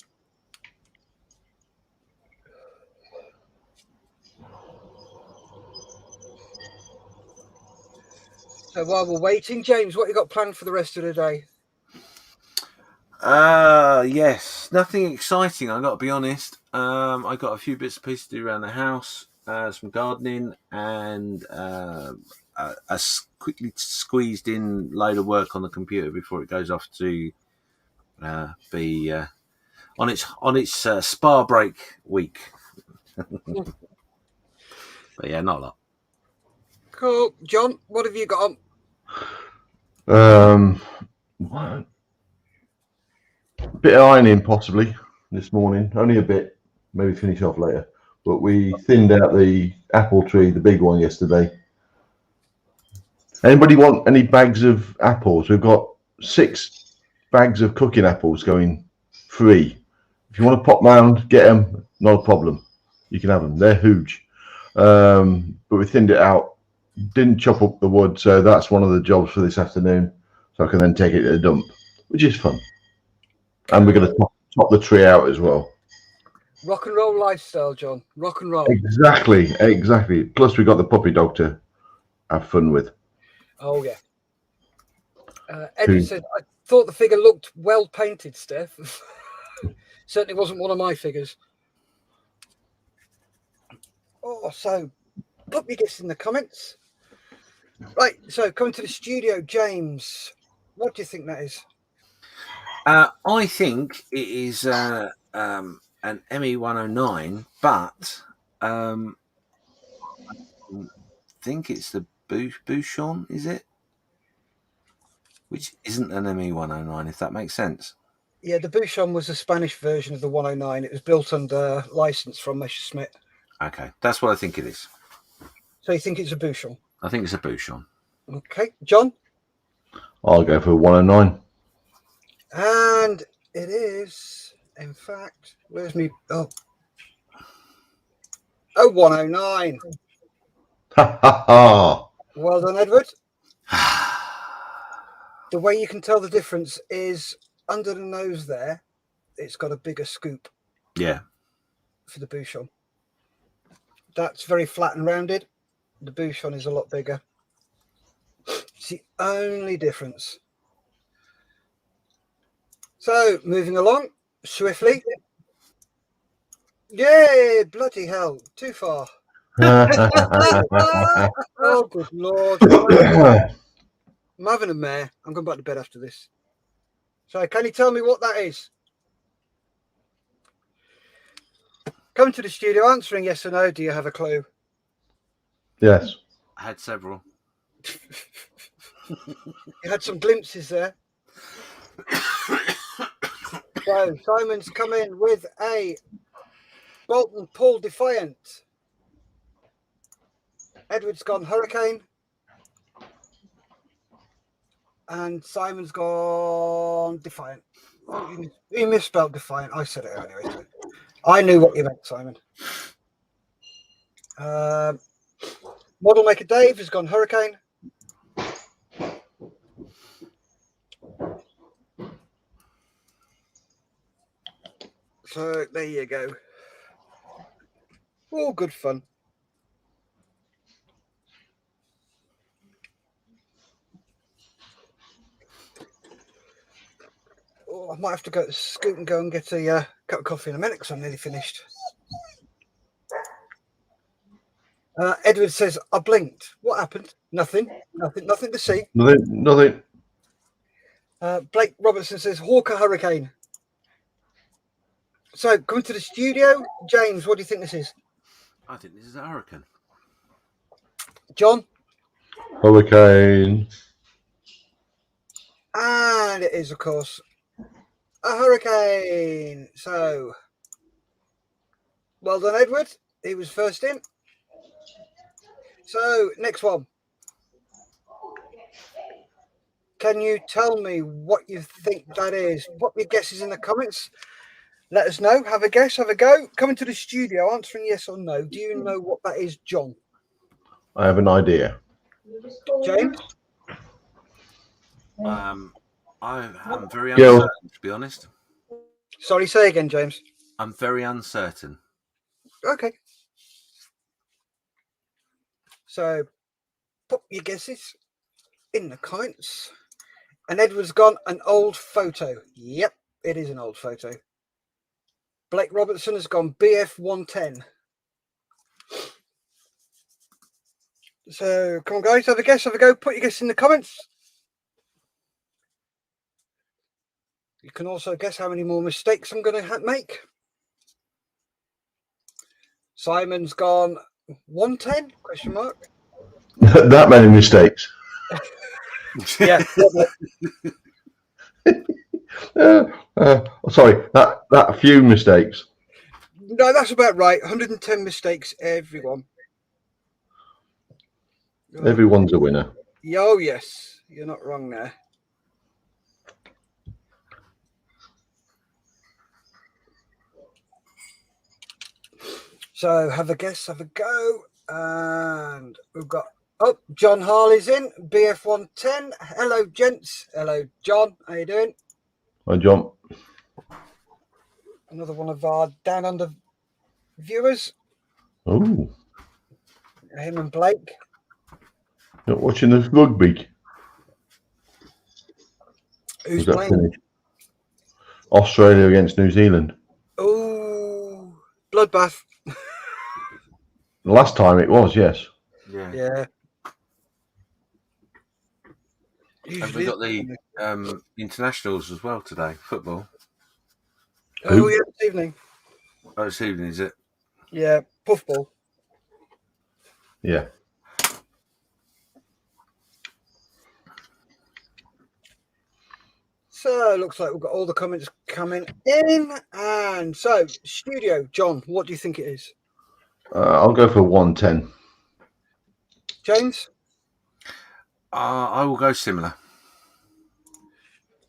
A: So while we're waiting, James, what you got planned for the rest of the day?
B: Yes, nothing exciting. I got to be honest. I got a few bits and pieces to do around the house, some gardening, and a quickly squeezed in load of work on the computer before it goes off to be on its spa break week. But yeah, not a lot.
A: Cool, John. What have you got
C: on? Bit of ironing possibly this morning, only a bit, maybe finish off later. But we thinned out the apple tree, the big one, yesterday. Anybody want any bags of apples? We've got 6 bags of cooking apples going free. If you want to pop round, get them, not a problem. You can have them, they're huge. But we thinned it out, didn't chop up the wood, so that's one of the jobs for this afternoon. So I can then take it to the dump, which is fun. And we're going to top the tree out as well.
A: Rock and roll lifestyle, John. Rock and roll.
C: Exactly. Plus, we got the puppy dog to have fun with.
A: Oh, yeah. Edward said, I thought the figure looked well painted, Steph. Certainly wasn't one of my figures. Oh, so put your guess in the comments. Right, so coming to the studio, James, what do you think that is?
B: I think it is an ME 109, but I think it's the Bouchon, is it? Which isn't an ME 109, if that makes sense.
A: Yeah, the Bouchon was the Spanish version of the 109. It was built under license from Messerschmitt.
B: Okay, that's what I think it is.
A: So you think it's a Bouchon?
B: I think it's a Bouchon.
A: Okay, John?
C: I'll go for 109.
A: And it is, in fact, where's me? Oh, 109.
C: Ha ha ha.
A: Well done, Edward. The way you can tell the difference is under the nose there, it's got a bigger scoop.
B: Yeah.
A: For the Bouchon. That's very flat and rounded. The Bouchon is a lot bigger. It's the only difference. So, moving along swiftly. Yay! Bloody hell. Too far. Oh, good Lord. I'm having a mare. I'm going back to bed after this. So, can you tell me what that is? Coming to the studio, answering yes or no. Do you have a clue?
C: Yes.
B: I had several.
A: You had some glimpses there. So Simon's come in with a Bolton Paul Defiant. Edward's gone Hurricane. And Simon's gone Defiant. Oh, you misspelled Defiant. I said it earlier. I knew what you meant, Simon. Model Maker Dave has gone hurricane. So there you go. All good fun. Oh, I might have to go scoot and go and get a cup of coffee in a minute because I'm nearly finished. Edward says, I blinked. What happened? Nothing to see.
C: Nothing.
A: Blake Robertson says, Hawker Hurricane. So, coming to the studio, James, what do you think this is?
B: I think this is a hurricane.
A: John?
C: Hurricane.
A: And it is, of course, a hurricane. So, well done, Edward. He was first in. So, next one. Can you tell me what you think that is? Put your guesses in the comments. Let us know. Have a guess. Have a go. Coming to the studio, answering yes or no. Do you know what that is, John?
C: I have an idea.
A: James?
B: I'm very uncertain, to be honest.
A: Sorry, say again, James.
B: I'm very uncertain.
A: Okay. So, put your guesses in the comments. And Edward's gone an old photo. Yep, it is an old photo. Blake Robertson has gone BF 110. So, come on, guys, have a guess, have a go. Put your guess in the comments. You can also guess how many more mistakes I'm going to make. Simon's gone 110? Question mark.
C: That many mistakes.
A: Yeah.
C: Sorry, that few mistakes.
A: No, that's about right. 110 mistakes, everyone.
C: Everyone's a winner.
A: Oh, yes. You're not wrong there. So have a guess, have a go. And we've got, oh, John Harley's in, BF 110. Hello, gents. Hello, John. How you doing?
C: Hi, John.
A: Another one of our Down Under viewers.
C: Oh,
A: Him and Blake.
C: you're watching the rugby.
A: Who's
C: Was that
A: playing?
C: finished? Australia against New Zealand.
A: Oh, bloodbath.
C: Last time it was, yes.
A: Yeah.
B: And we got the internationals as well today, football.
A: Oh, yeah, this evening.
B: Oh, this evening, is it?
A: Yeah, puffball.
C: Yeah.
A: So looks like we've got all the comments coming in. And so, studio, John, what do you think it is?
C: I'll go for 110.
A: James?
B: I will go similar.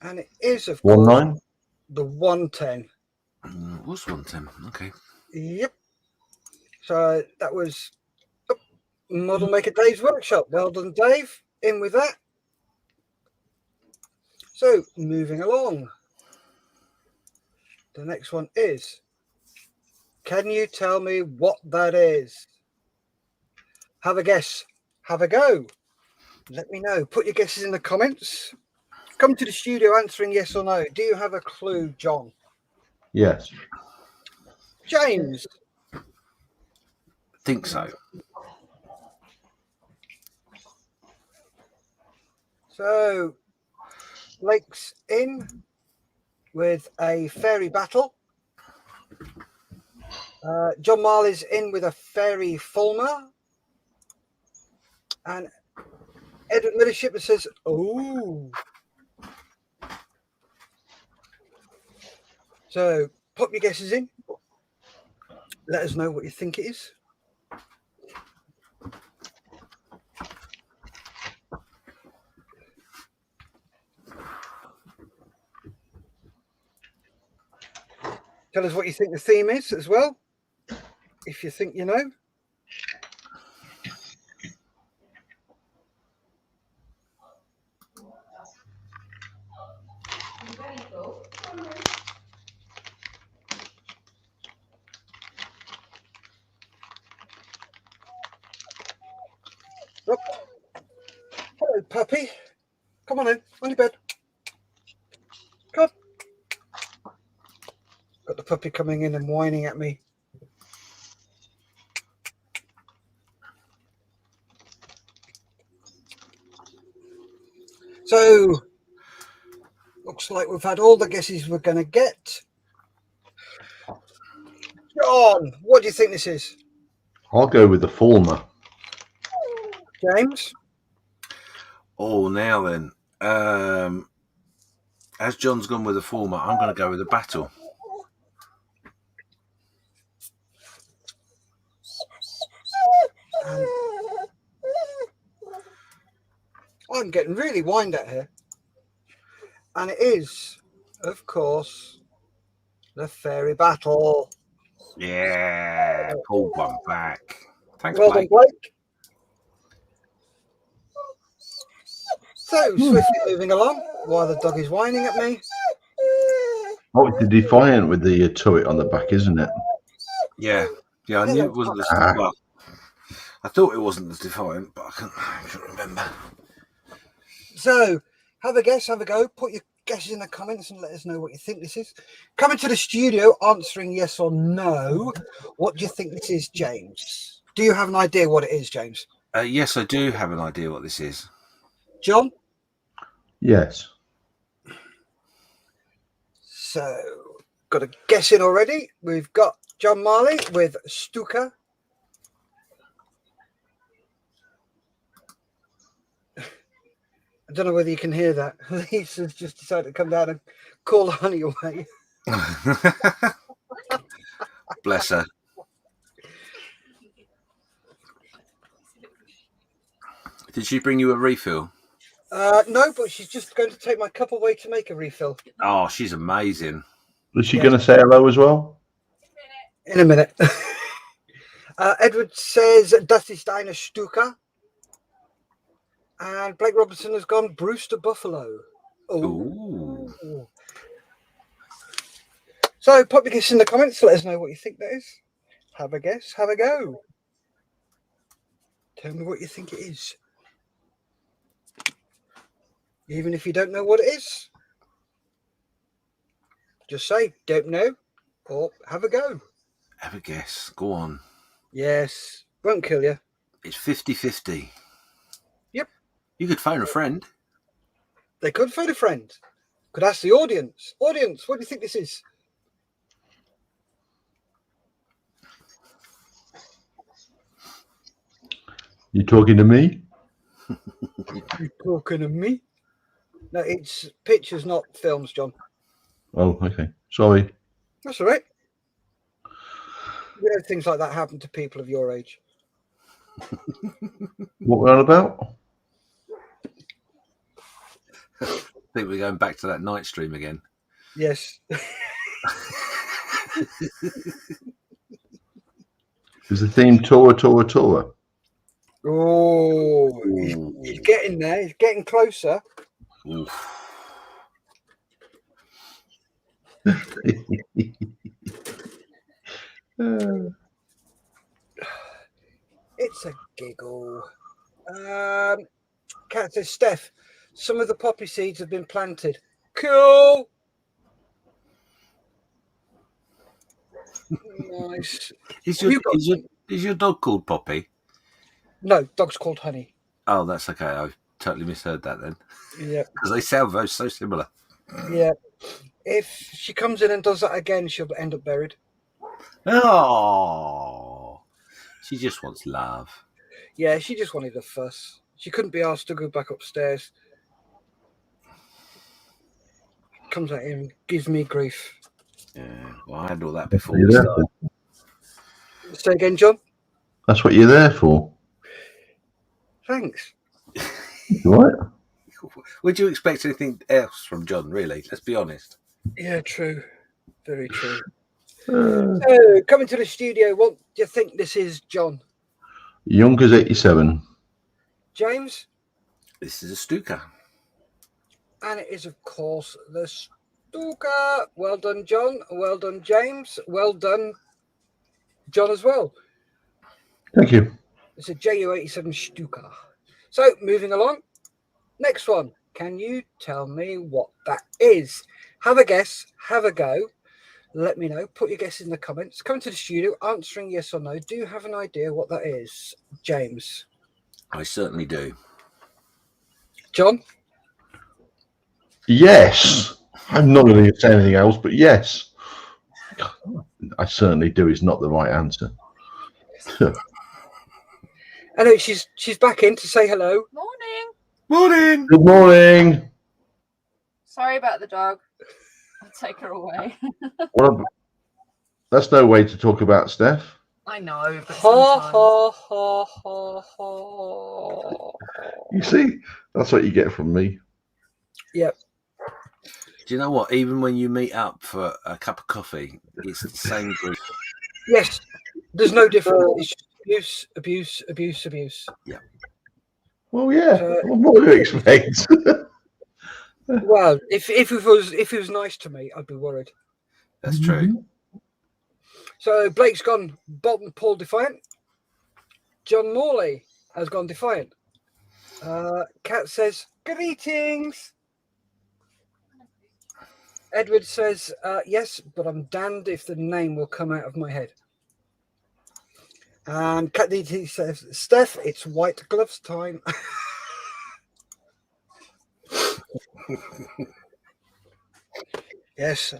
A: And it is, of course,
C: 19?
A: the 110.
B: It was 110. Okay.
A: Yep. So that was Model Maker Dave's workshop. Well done, Dave. In with that. So moving along. The next one is, can you tell me what that is? Have a guess. Have a go. Let me know. Put your guesses in the comments. Come to the studio answering yes or no. Do you have a clue, John?
C: Yes.
A: James?
B: I think so.
A: So, Blake's in with a fairy battle. John Marley's in with a fairy Fulmer. And Edward Millership says, oh. So, pop your guesses in. Let us know what you think it is. Tell us what you think the theme is as well, if you think you know. Oh. Hello, puppy. Come on in. On your bed. Come. Got the puppy coming in and whining at me. So, looks like we've had all the guesses we're going to get. John, what do you think this is?
C: I'll go with the former.
A: James?
B: Oh, now then. As John's gone with the former, I'm going to go with the battle.
A: I'm getting really whined at here. And it is, of course, the fairy battle.
B: Yeah, pulled one back. Thanks,
A: Well
B: Blake.
A: done, Blake. So, swiftly moving along while the dog is whining at me.
C: Oh, it's the Defiant with the turret on the back, isn't it?
B: Yeah, I knew it wasn't the well. I thought it wasn't the Defiant, but I couldn't remember.
A: So, have a guess, have a go. Put your guesses in the comments and let us know what you think this is. Coming to the studio, answering yes or no. What do you think this is, James? Do you have an idea what it is, James?
B: Yes, I do have an idea what this is.
A: John?
C: Yes.
A: So, got a guess in already. We've got John Marley with Stuka. I don't know whether you can hear that. Lisa's just decided to come down and call Honey away.
B: Bless her. Did she bring you a refill?
A: No, but she's just going to take my cup away to make a refill.
B: Oh, she's amazing.
C: Was she going to say hello as well?
A: In a minute. Edward says Dusty Steiner Stuka. And Blake Robinson has gone Brewster Buffalo.
B: Ooh.
A: So pop your guess in the comments. Let us know what you think that is. Have a guess. Have a go. Tell me what you think it is. Even if you don't know what it is, just say don't know or have a go.
B: Have a guess. Go on.
A: Yes. Won't kill you.
B: It's 50-50.
A: Yep.
B: You could phone a friend.
A: They could phone a friend. Could ask the audience. Audience, what do you think this is?
C: You talking to me?
A: You talking to me? No, it's pictures, not films, John.
C: Oh, okay. Sorry.
A: That's all right. You know, things like that happen to people of your age.
C: What we're on about?
B: I think we're going back to that night stream again.
A: Yes.
C: Is the theme Tora?
A: Oh, he's getting there. He's getting closer. It's a giggle. Cat says, Steph, some of the poppy seeds have been planted. Cool. Nice.
B: Is your dog called Poppy?
A: No, dog's called Honey.
B: Oh, that's okay. I totally misheard that then.
A: Yeah.
B: Because they sound so similar.
A: Yeah. If she comes in and does that again, she'll end up buried.
B: Oh, she just wants love.
A: Yeah, she just wanted a fuss. She couldn't be asked to go back upstairs. Comes out here and gives me grief.
B: Yeah, well, I had all that before
C: You're
B: we
C: there
B: started.
C: for.
A: Say again, John.
C: That's what you're there for.
A: Thanks.
C: Right?
B: Would you expect anything else from John, really? Let's be honest.
A: Yeah, true. Very true. So, coming to the studio, what do you think this is, John?
C: Yonkers 87.
A: James?
B: This is a Stuka.
A: And it is, of course, the Stuka. Well done, John. Well done, James. Well done, John, as well.
C: Thank you.
A: It's a JU87 Stuka. So, moving along. Next one. Can you tell me what that is? Have a guess. Have a go. Let me know. Put your guess in the comments. Come to the studio, answering yes or no. Do you have an idea what that is, James?
B: I certainly do.
A: John?
C: Yes. I'm not going to say anything else, but yes. I certainly do is not the right answer.
A: I know she's back in to say hello.
E: Morning.
B: Morning.
C: Good morning.
E: Sorry about the dog. I'll take her away.
C: That's no way to talk about Steph.
E: I know, but
A: Ha
E: sometimes...
A: ha ha ha ha.
C: You see, that's what you get from me.
A: Yep.
B: Do you know what? Even when you meet up for a cup of coffee, it's the same group.
A: Yes. There's no difference. It's just abuse, abuse, abuse, abuse.
B: Yeah.
C: Well, yeah. What do you expect?
A: Well, if he was nice to me, I'd be worried.
B: That's true.
A: So Blake's gone Bolton Paul defiant. John Morley has gone defiant. Kat says greetings. Edward says yes, but I'm damned if the name will come out of my head. And Kat DT says, Steph, it's white gloves time. Yes,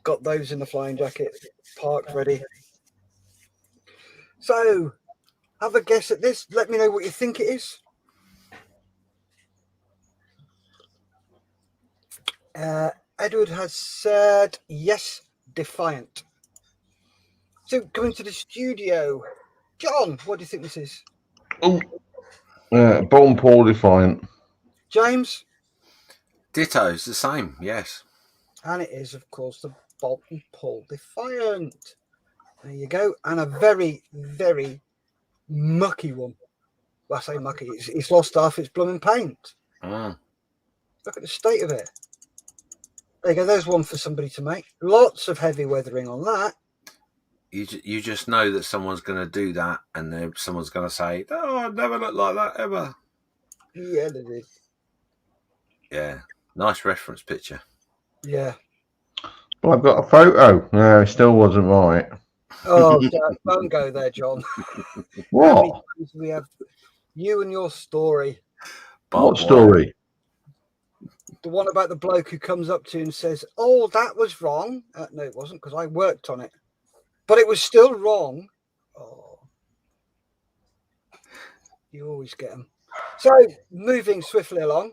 A: got those in the flying jacket, parked ready. So, have a guess at this. Let me know what you think it is. Edward has said yes, defiant. So, coming to the studio, John, what do you think this is?
C: Oh, Bolton Paul defiant.
A: James?
B: Ditto, it's the same, yes.
A: And it is, of course, the Bolton Paul defiant. There you go. And a very, very mucky one. Well, I say mucky. It's lost half its blooming paint.
B: Ah.
A: Look at the state of it. There you go. There's one for somebody to make. Lots of heavy weathering on that.
B: You just know that someone's going to do that, and then someone's going to say, "Oh, I've never looked like that ever."
A: Yeah, they did.
B: Yeah, nice reference picture.
A: Yeah.
C: Well, I've got a photo. No, it still wasn't right.
A: Oh, don't go there, John.
C: What?
A: How many times we have you and your story?
C: What story?
A: The one about the bloke who comes up to you and says, "Oh, that was wrong." No, it wasn't, because I worked on it. But it was still wrong. Oh, you always get them. So, moving swiftly along.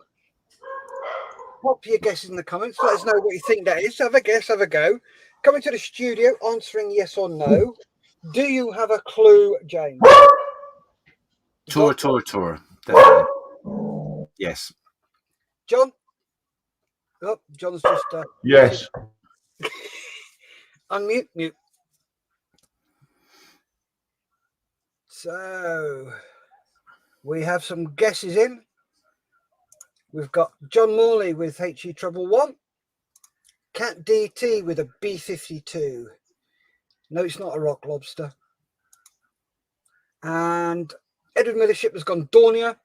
A: Pop your guesses in the comments. Let us know what you think that is. Have a guess, have a go. Coming to the studio, answering yes or no. Do you have a clue, James?
B: Tora. Definitely. Yes.
A: John? Oh, John's just...
C: Yes.
A: Unmute, mute. So, we have some guesses in. We've got John Morley with HE Trouble 1. Cat DT with a B-52. No, it's not a rock lobster. And Edward Millership has gone Dornier.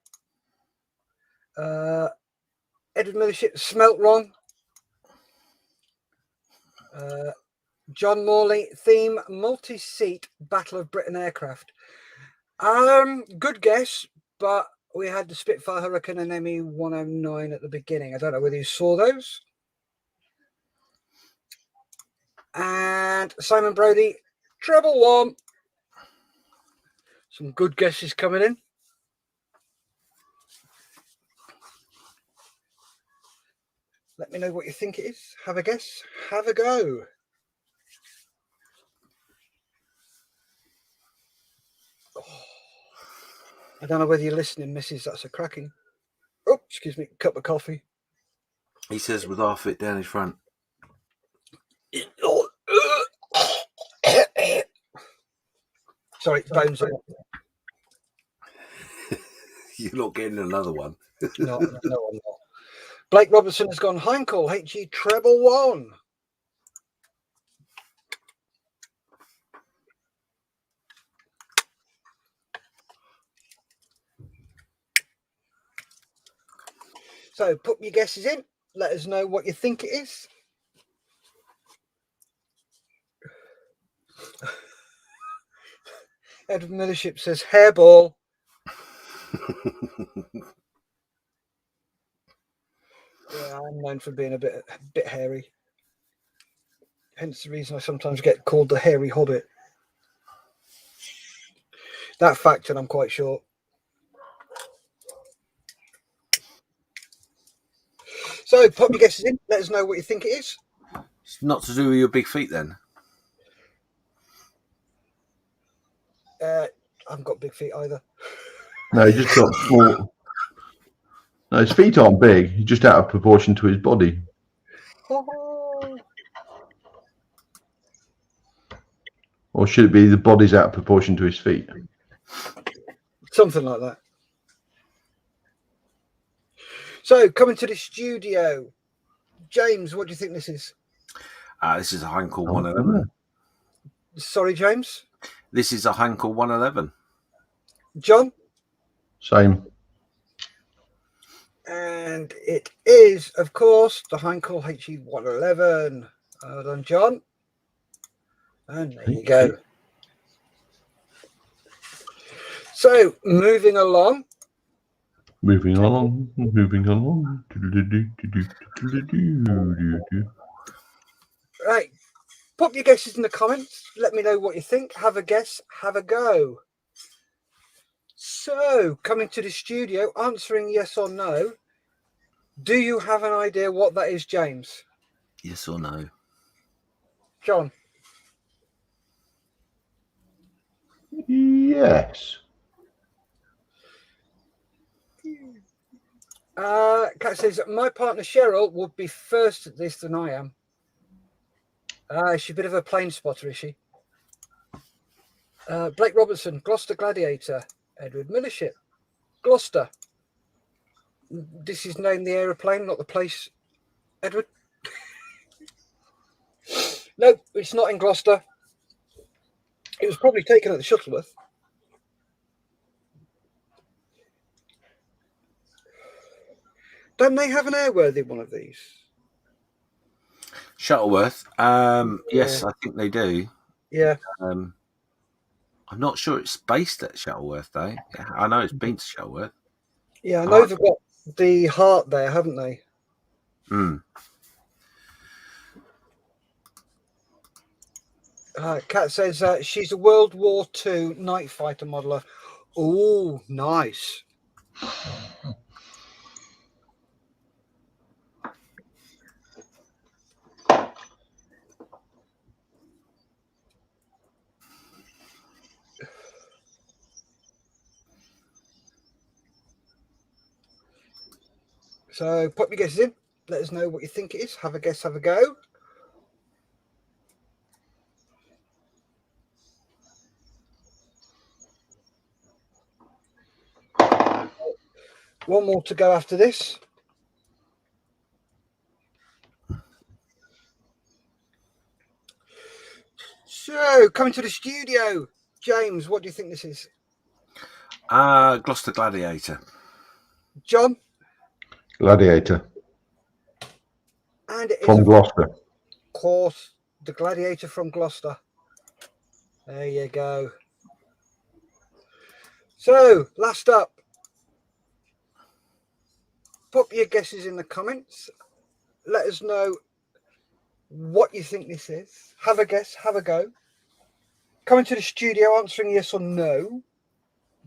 A: Edward Millership smelt wrong. John Morley theme multi-seat Battle of Britain aircraft. Good guess, but we had the Spitfire Hurricane and ME-109 at the beginning. I don't know whether you saw those. And Simon Brody, Treble 1. Some good guesses coming in. Let me know what you think it is. Have a guess. Have a go. Oh. I don't know whether you're listening, Mrs. That's a cracking. Oh, excuse me. Cup of coffee.
B: He says with half it down his front.
A: Sorry, bones.
B: You're not getting another one.
A: No, I'm not. Blake Robertson has gone Heinkel, HE treble 1. So put your guesses in. Let us know what you think it is. Edward Millership says hairball. Yeah, I'm known for being a bit hairy. Hence the reason I sometimes get called the hairy hobbit. That fact, and I'm quite short. So pop your guesses in. Let us know what you think it is.
B: It's not to do with your big feet, then.
A: I haven't got big feet either.
C: No, he just got small. No, his feet aren't big. He's just out of proportion to his body. Or should it be the body's out of proportion to his feet?
A: Something like that. So coming to the studio, James, what do you think this is?
B: This is a Heinkel 111.
A: Sorry, James.
B: This is a Heinkel 111.
A: John?
C: Same.
A: And it is, of course, the Heinkel HE 111. Well done, John. And there you go. So, moving along.
C: Moving along.
A: Right. Pop your guesses in the comments. Let me know what you think. Have a guess. Have a go. So, coming to the studio, answering yes or no. Do you have an idea what that is, James?
B: Yes or no?
A: John?
C: Yes.
A: Kat says, my partner Cheryl would be first at this than I am. She's a bit of a plane spotter, is she? Blake Robertson, Gloucester Gladiator. Edward Millership, Gloucester. This is named the aeroplane, not the place, Edward. No, it's not in Gloucester. It was probably taken at the Shuttleworth. Don't they have an airworthy one of these?
B: Shuttleworth. Yes, I think they do.
A: Yeah.
B: I'm not sure it's based at Shuttleworth, though. I know it's been to Shuttleworth.
A: Yeah, I know they've got the heart there, haven't they? Kat says she's a World War II night fighter modeler. Oh, nice. So put your guesses in. Let us know what you think it is. Have a guess, have a go. One more to go after this. So, coming to the studio, James, what do you think this is?
B: Gloucester Gladiator.
A: John?
C: Gladiator.
A: And it is
C: from Gloucester.
A: Of course, the Gladiator from Gloucester. There you go. So, last up. Put your guesses in the comments. Let us know what you think this is. Have a guess, have a go. Coming to the studio, answering yes or no.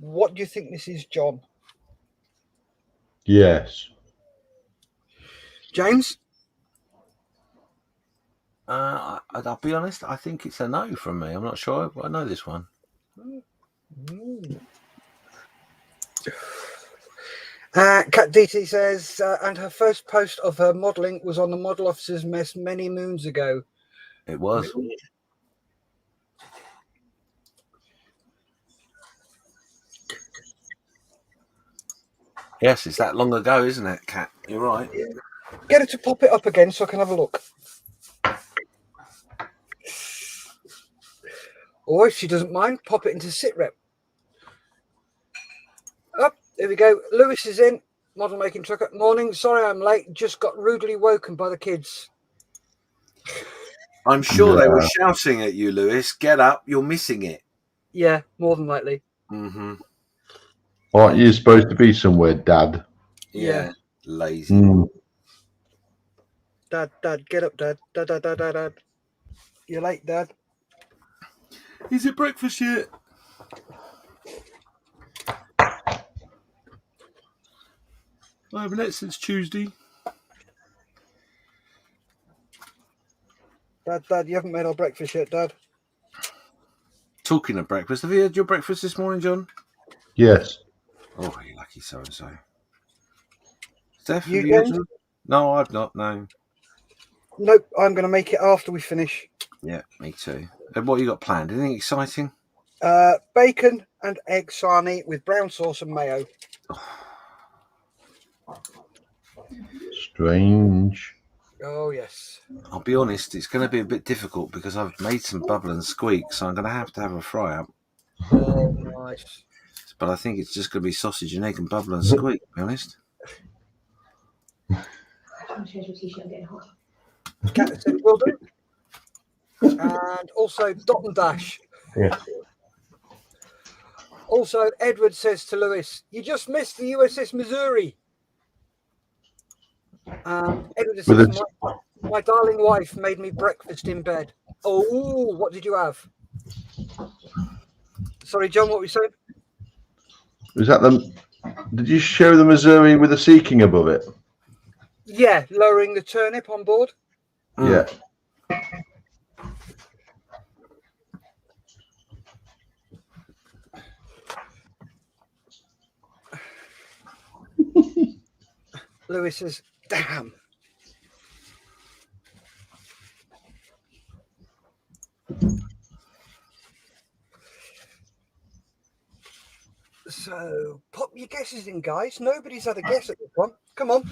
A: What do you think this is, John?
C: Yes.
A: James?
B: I'll be honest, I think it's a no from me. I'm not sure, but I know this one.
A: Kat DT says, and her first post of her modelling was on the Model Officers Mess many moons ago.
B: It was. Yes, it's that long ago, isn't it, Kat? You're right.
A: Yeah. Get her to pop it up again so I can have a look. Or if she doesn't mind, pop it into sit rep. Up, there we go. Lewis is in. Model making truck. Morning. Sorry I'm late. Just got rudely woken by the kids.
B: I'm sure they were shouting at you, Lewis. Get up, you're missing it.
A: Yeah, more than likely.
B: Mm-hmm.
C: Aren't you supposed to be somewhere, Dad?
B: Yeah. Lazy.
A: Dad, get up, Dad. Dad. You're late, Dad.
B: Is it breakfast yet? I haven't ate since Tuesday.
A: Dad, you haven't made our breakfast yet, Dad.
B: Talking of breakfast, have you had your breakfast this morning, John?
C: Yes.
B: Oh, you lucky so-and-so. Steph,
A: You
B: have you had
A: don't?
B: your... No, I've not, no.
A: Nope, I'm going to make it after we finish.
B: Yeah, me too. And what you got planned? Anything exciting?
A: Bacon and egg sarnie with brown sauce and mayo.
C: Strange.
A: Oh, yes.
B: I'll be honest, it's going to be a bit difficult because I've made some bubble and squeak, so I'm going to have a fry-up.
A: Oh, nice.
B: But I think it's just going to be sausage and egg and bubble and squeak, to be honest.
F: I'm change your t-shirt. I'm getting hot.
A: Cat said, will do. And also Dot and Dash.
C: Yeah.
A: Also, Edward says to Lewis, you just missed the USS Missouri. Edward says, my darling wife made me breakfast in bed. Oh, what did you have? Sorry, John, what were you saying?
C: Was that the? Did you show the Missouri with the Sea King above it?
A: Yeah, lowering the turnip on board.
C: Yeah.
A: Lewis says, damn. So, pop your guesses in, guys. Nobody's had a guess at this one. Come on.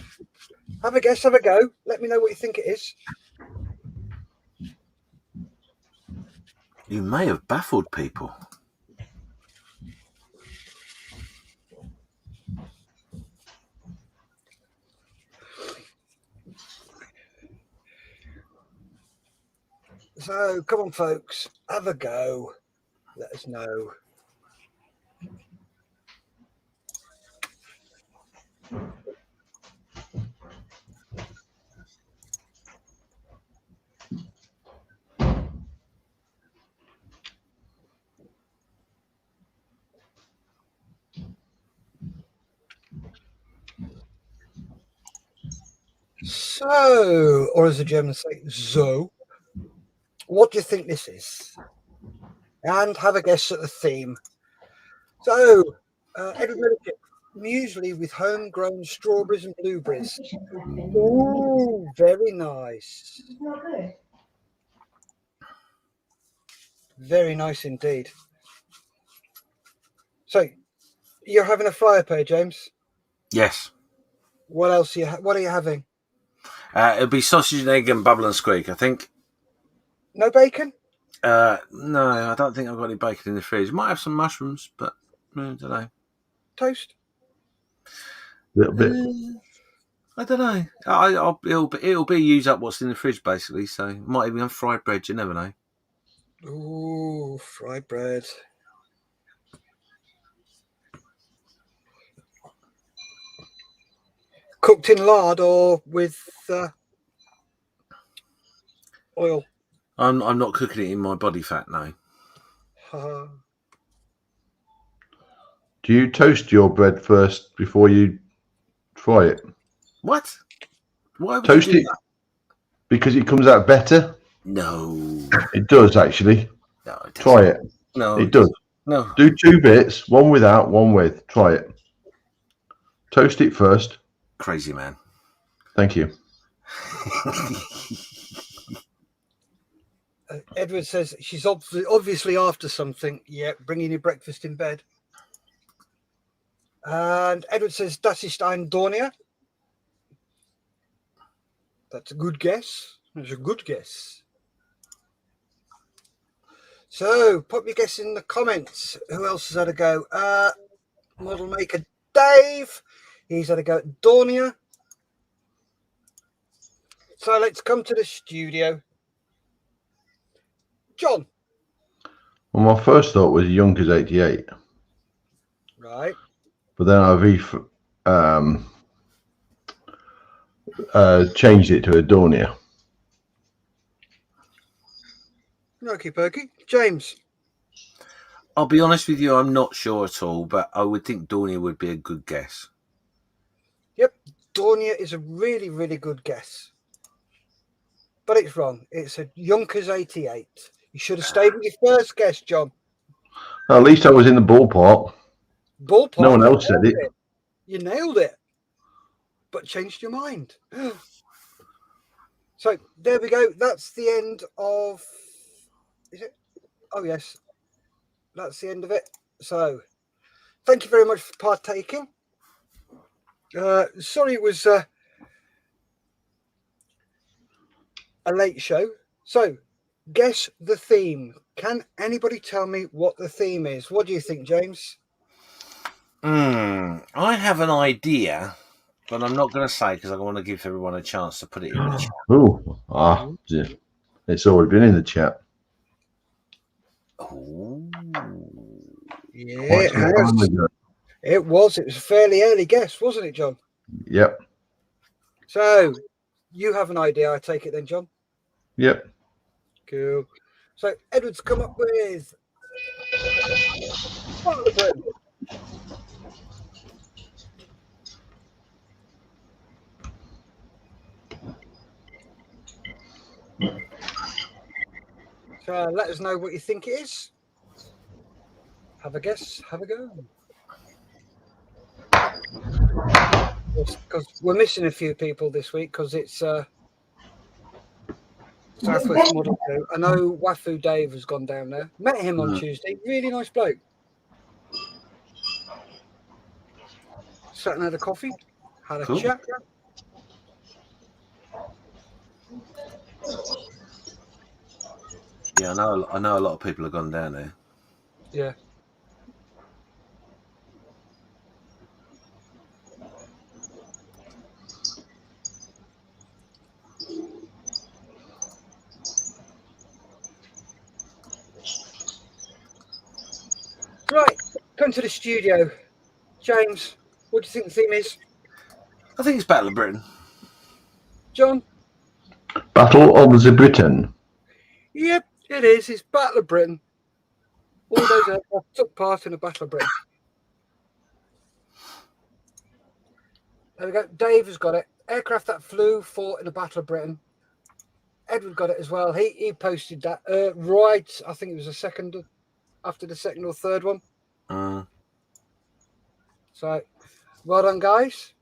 A: Have a guess, have a go. Let me know what you think it is.
B: You may have baffled people.
A: So, come on, folks. Have a go. Let us know. So, or as the Germans say, so, what do you think this is? And have a guess at the theme. So, Edward Milliken, muesli with homegrown strawberries and blueberries. Ooh, very nice.
F: It's not good.
A: Very nice indeed. So, you're having a fire pay, James?
B: Yes.
A: What else? What are you having?
B: It'll be sausage and egg and bubble and squeak, I think.
A: No bacon?
B: No, I don't think I've got any bacon in the fridge. Might have some mushrooms, but I don't know.
A: Toast?
C: A little bit.
B: I don't know. It'll be use up what's in the fridge basically. So might even have fried bread. You never know.
A: Ooh, fried bread. Cooked in lard or with oil?
B: I'm not cooking it in my body fat. No.
C: Do you toast your bread first before you fry it?
B: What? Why would
C: Toast
B: you do
C: it
B: that?
C: because it comes out better.
B: No.
C: It does actually.
B: No. It doesn't.
C: Try it.
B: No.
C: It does.
B: No.
C: Do 2 bits, one without, one with. Try it. Toast it first.
B: Crazy man.
C: Thank you.
A: Edward says she's obviously after something. Yeah, bringing your breakfast in bed. And Edward says, Das ist ein Dornier. That's a good guess. That's a good guess. So, put your guess in the comments. Who else has had a go? Model maker Dave. He's had a go at Dornier. So, let's come to the studio. John.
C: Well, my first thought was Junkers 88.
A: Right.
C: But then I've changed it to a Dornier.
A: Okie pokey. James.
B: I'll be honest with you, I'm not sure at all, but I would think Dornier would be a good guess.
A: Yep, Dornier is a really, really good guess. But it's wrong. It's a Junkers 88. You should have stayed with your first guess, John.
C: At least I was in the ballpark.
A: Ballpark.
C: No one else said it.
A: You nailed it. But changed your mind. So there we go. That's the end of... Is it? Oh, yes. That's the end of it. So thank you very much for partaking. Sorry it was a late show. So guess the theme. Can anybody tell me what the theme is? What do you think, James?
B: I have an idea, but I'm not going to say because I want to give everyone a chance to put it in the chat.
C: It's already been in the chat.
B: Oh.
A: Yeah, it was. It was a fairly early guess, wasn't it, John?
C: Yep.
A: So you have an idea, I take it then, John?
C: Yep.
A: Cool. So Edward's come up with so let us know what you think it is. Have a guess, have a go. Because we're missing a few people this week because it's Southwest Model 2. I know Wafu Dave has gone down there. Met him on Tuesday. Really nice bloke. Sat and had a coffee. Had a chat.
B: Yeah, I know a lot of people have gone down there.
A: Yeah. Right, come to the studio. James, what do you think the theme is?
B: I think it's Battle of Britain.
A: John?
C: Battle of the Britain.
A: Yep, it is. It's Battle of Britain. All those aircraft took part in the Battle of Britain. There we go. Dave has got it. Aircraft that fought in the Battle of Britain. Edward got it as well. He posted that right. I think it was the second, after the second or third one. So, well done, guys.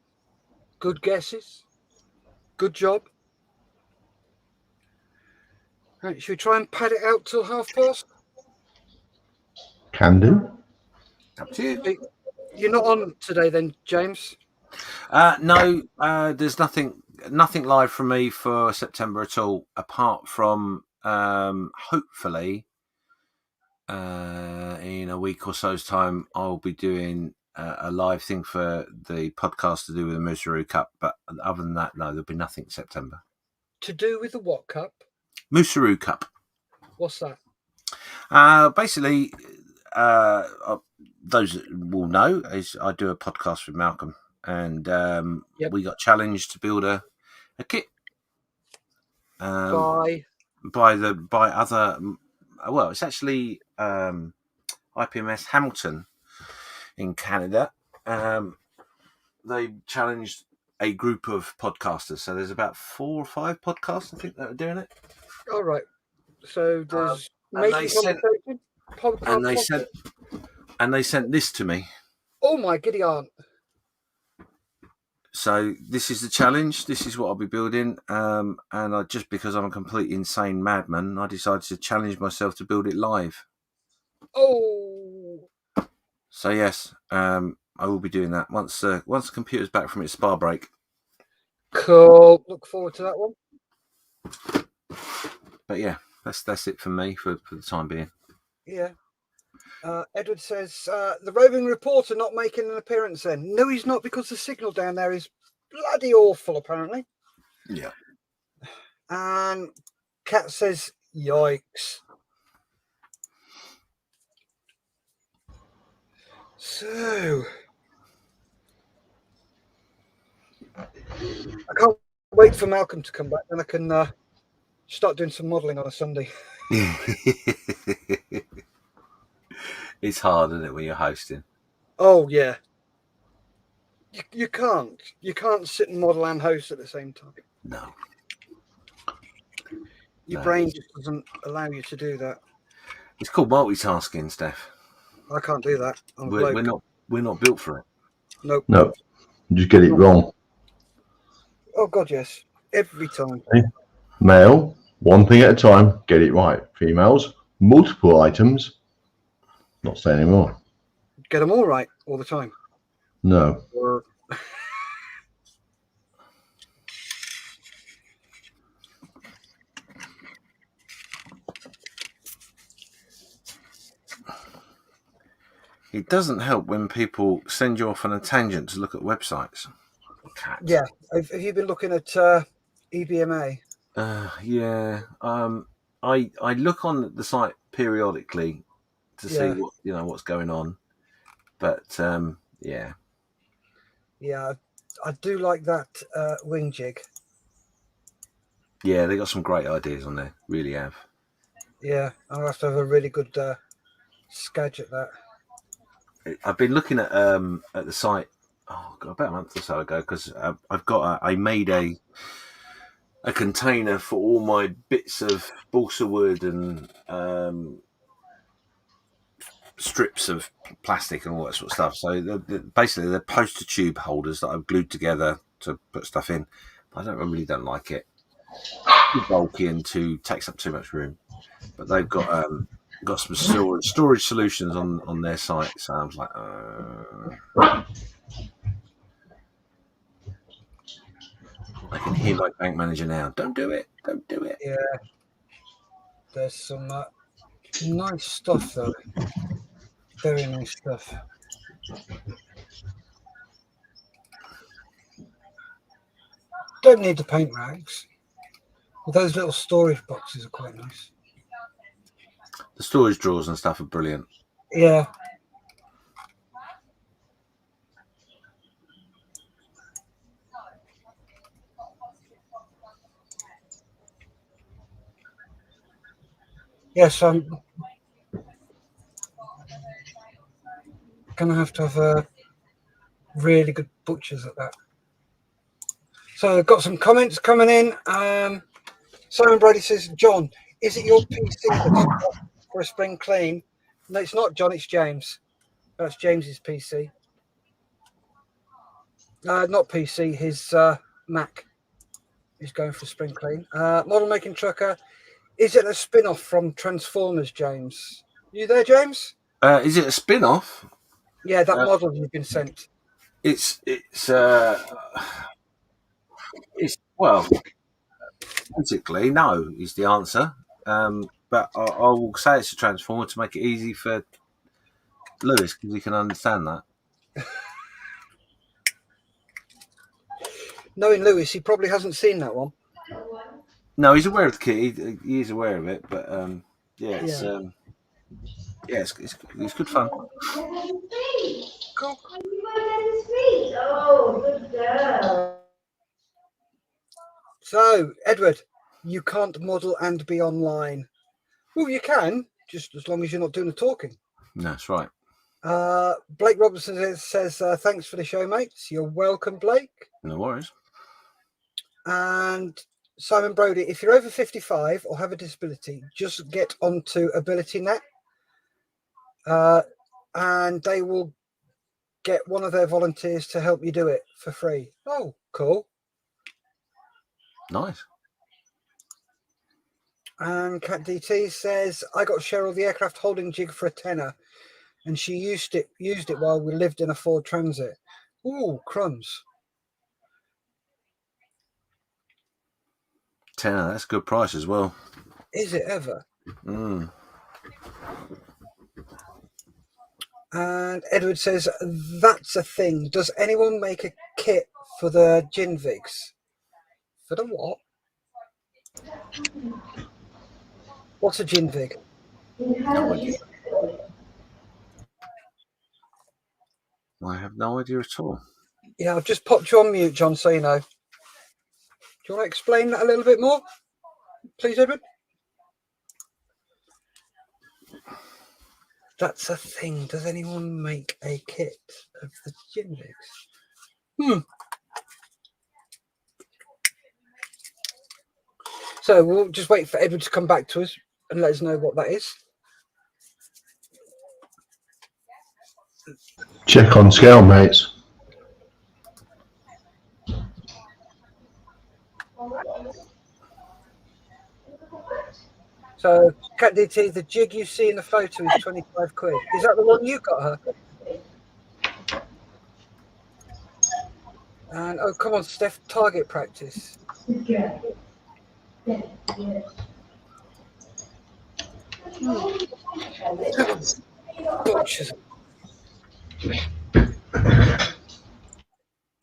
A: Good guesses. Good job. Right, should we try and pad it out till 1:30?
C: Can do.
B: Up to you.
A: You're not on today then, James?
B: No, there's nothing live from me for September at all, apart from hopefully in a week or so's time, I'll be doing a live thing for the podcast to do with the Musaru Cup. But other than that, no, there'll be nothing in September.
A: To do with the what cup?
B: Musaru Cup.
A: What's that?
B: Basically, those that will know is I do a podcast with Malcolm, and we got challenged to build a kit by other. Well, it's actually IPMS Hamilton in Canada. They challenged a group of podcasters, so there's about 4 or 5 podcasts I think that are doing it.
A: All right. So there's
B: and they sent this to me.
A: Oh my giddy aunt!
B: So this is the challenge. This is what I'll be building. And I just because I'm a complete insane madman, I decided to challenge myself to build it live.
A: Oh.
B: So yes, I will be doing that once the computer's back from its spa break.
A: Cool. Look forward to that one.
B: But yeah, that's it for me for the time being.
A: Yeah. Edward says the roving reporter not making an appearance then. No, he's not, because the signal down there is bloody awful, apparently.
B: Yeah.
A: And Kat says, yikes. So, I can't wait for Malcolm to come back, and I can start doing some modelling on a Sunday.
B: It's hard, isn't it, when you're hosting?
A: Oh, yeah. You can't sit and model and host at the same time.
B: No.
A: Your brain just doesn't allow you to do that.
B: It's called multitasking, Steph.
A: I can't do that.
B: We're not built for it.
A: Nope.
C: No, you just get it wrong.
A: Oh God, yes. Every time.
C: Okay. Male, one thing at a time, get it right. Females, multiple items. Not saying anymore.
A: Get them all right all the time.
C: No.
A: Or...
B: It doesn't help when people send you off on a tangent to look at websites. Cat.
A: Yeah. Have you been looking at EBMA?
B: Yeah. I look on the site periodically to see what's going on, but yeah.
A: Yeah, I do like that wing jig.
B: Yeah, they got some great ideas on there. Really have.
A: Yeah, I'll have to have a really good sketch at that.
B: I've been looking at the site. Oh God, about a month or so ago, because I made a container for all my bits of balsa wood and strips of plastic and all that sort of stuff. So basically they're poster tube holders that I've glued together to put stuff in. I really don't like it. Too bulky and takes up too much room. But they've got some storage solutions on their site. So I was like, I can hear my bank manager now. Don't do it. Don't do it.
A: Yeah. There's some nice stuff though. Very nice stuff. Don't need the paint rags. But those little storage boxes are quite nice.
B: The storage drawers and stuff are brilliant.
A: Yeah. Yes, I'm gonna have to have a really good butchers at that. So I've got some comments coming in. Simon Brady says, John, is it your PC for a spring clean? No, it's not, John, it's James. That's James's PC. Not PC, his Mac is going for a spring clean. Model making trucker, is it a spin-off from Transformers, James? You there, James?
B: Is it a spin-off?
A: Yeah, that model you've been sent.
B: It's well, basically no is the answer. But I will say it's a Transformer to make it easy for Lewis, because he can understand that.
A: Knowing Lewis, he probably hasn't seen that one.
B: No, he's aware of the kit. He is aware of it, but it's good fun.
A: Cool.
F: Oh, good girl.
A: So, Edward, you can't model and be online. Well, you can, just as long as you're not doing the talking.
B: No, that's right.
A: Blake Robertson says, thanks for the show, mates. You're welcome, Blake.
B: No worries.
A: And Simon Brody, if you're over 55 or have a disability, just get onto AbilityNet, and they will get one of their volunteers to help you do it for free. Oh, cool.
B: Nice.
A: And Cat DT says, I got Cheryl the aircraft holding jig for a tenner. and she used it while we lived in a Ford Transit. Ooh, crumbs.
B: Tenner, that's a good price as well.
A: Is it ever?
B: Mm.
A: And Edward says, that's a thing. Does anyone make a kit for the Ginvigs? For the what? What's a Ginvig?
B: No idea. I have no idea at all.
A: Yeah, I've just popped you on mute, John, so you know. Do you want to explain that a little bit more? Please, Edward? That's a thing. Does anyone make a kit of the Ginvigs? So we'll just wait for Edward to come back to us and let us know what that is.
C: Check on scale, mates.
A: So, Cat DT, the jig you see in the photo is 25 quid. Is that the one you got her? And, oh, come on, Steph, target practice. Butchers.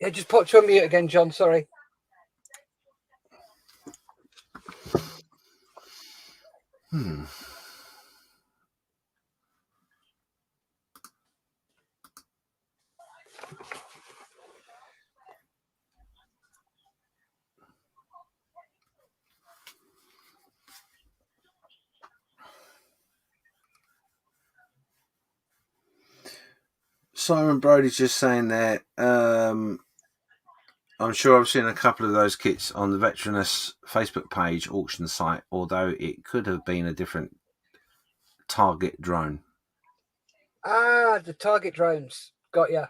A: Yeah, just pop you on mute again, John, sorry.
B: Simon Brody's just saying there, I'm sure I've seen a couple of those kits on the Veteranus Facebook page auction site, although it could have been a different target drone.
A: Ah, the target drones. Got ya.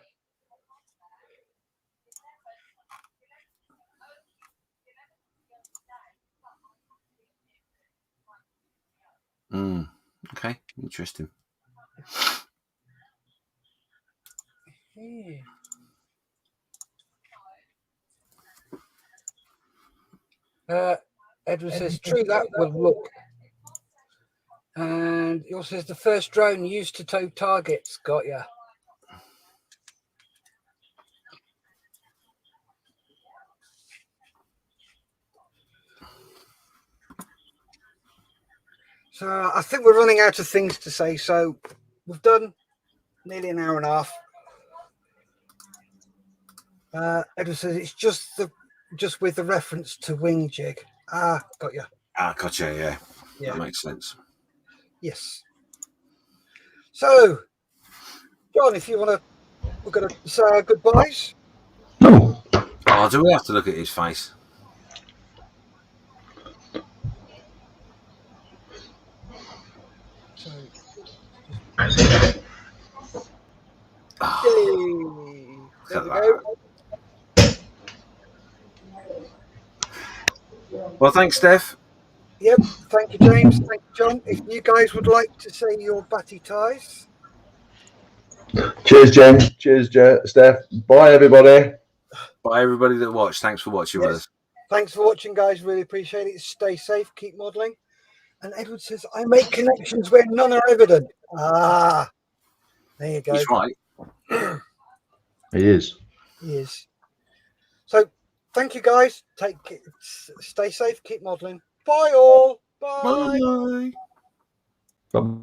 B: Okay, interesting.
A: Edward says, true that will look. And he also says, the first drone used to tow targets. Got ya. So I think we're running out of things to say. So we've done nearly an hour and a half. Edward says it's just with the reference to wing jig. Ah, got you.
B: Ah, gotcha. Yeah, that makes sense.
A: Yes. So, John, if you want to, we're going to say our goodbyes.
C: No.
B: Oh, do we have to look at his face?
A: So,
B: Oh,
A: there we go.
B: Well, thanks, Steph.
A: Yep. Thank you, James. Thank you, John. If you guys would like to say your batty ties.
C: Cheers, James. Cheers, Steph. Bye, everybody.
B: Bye, everybody that watched. Thanks for watching with us.
A: Thanks for watching, guys. Really appreciate it. Stay safe. Keep modelling. And Edward says, I make connections where none are evident. Ah, there you go.
B: He's right.
C: He is.
A: He is. So, thank you, guys. Stay safe. Keep modelling. Bye, all. Bye.
B: Bye.
C: Bye.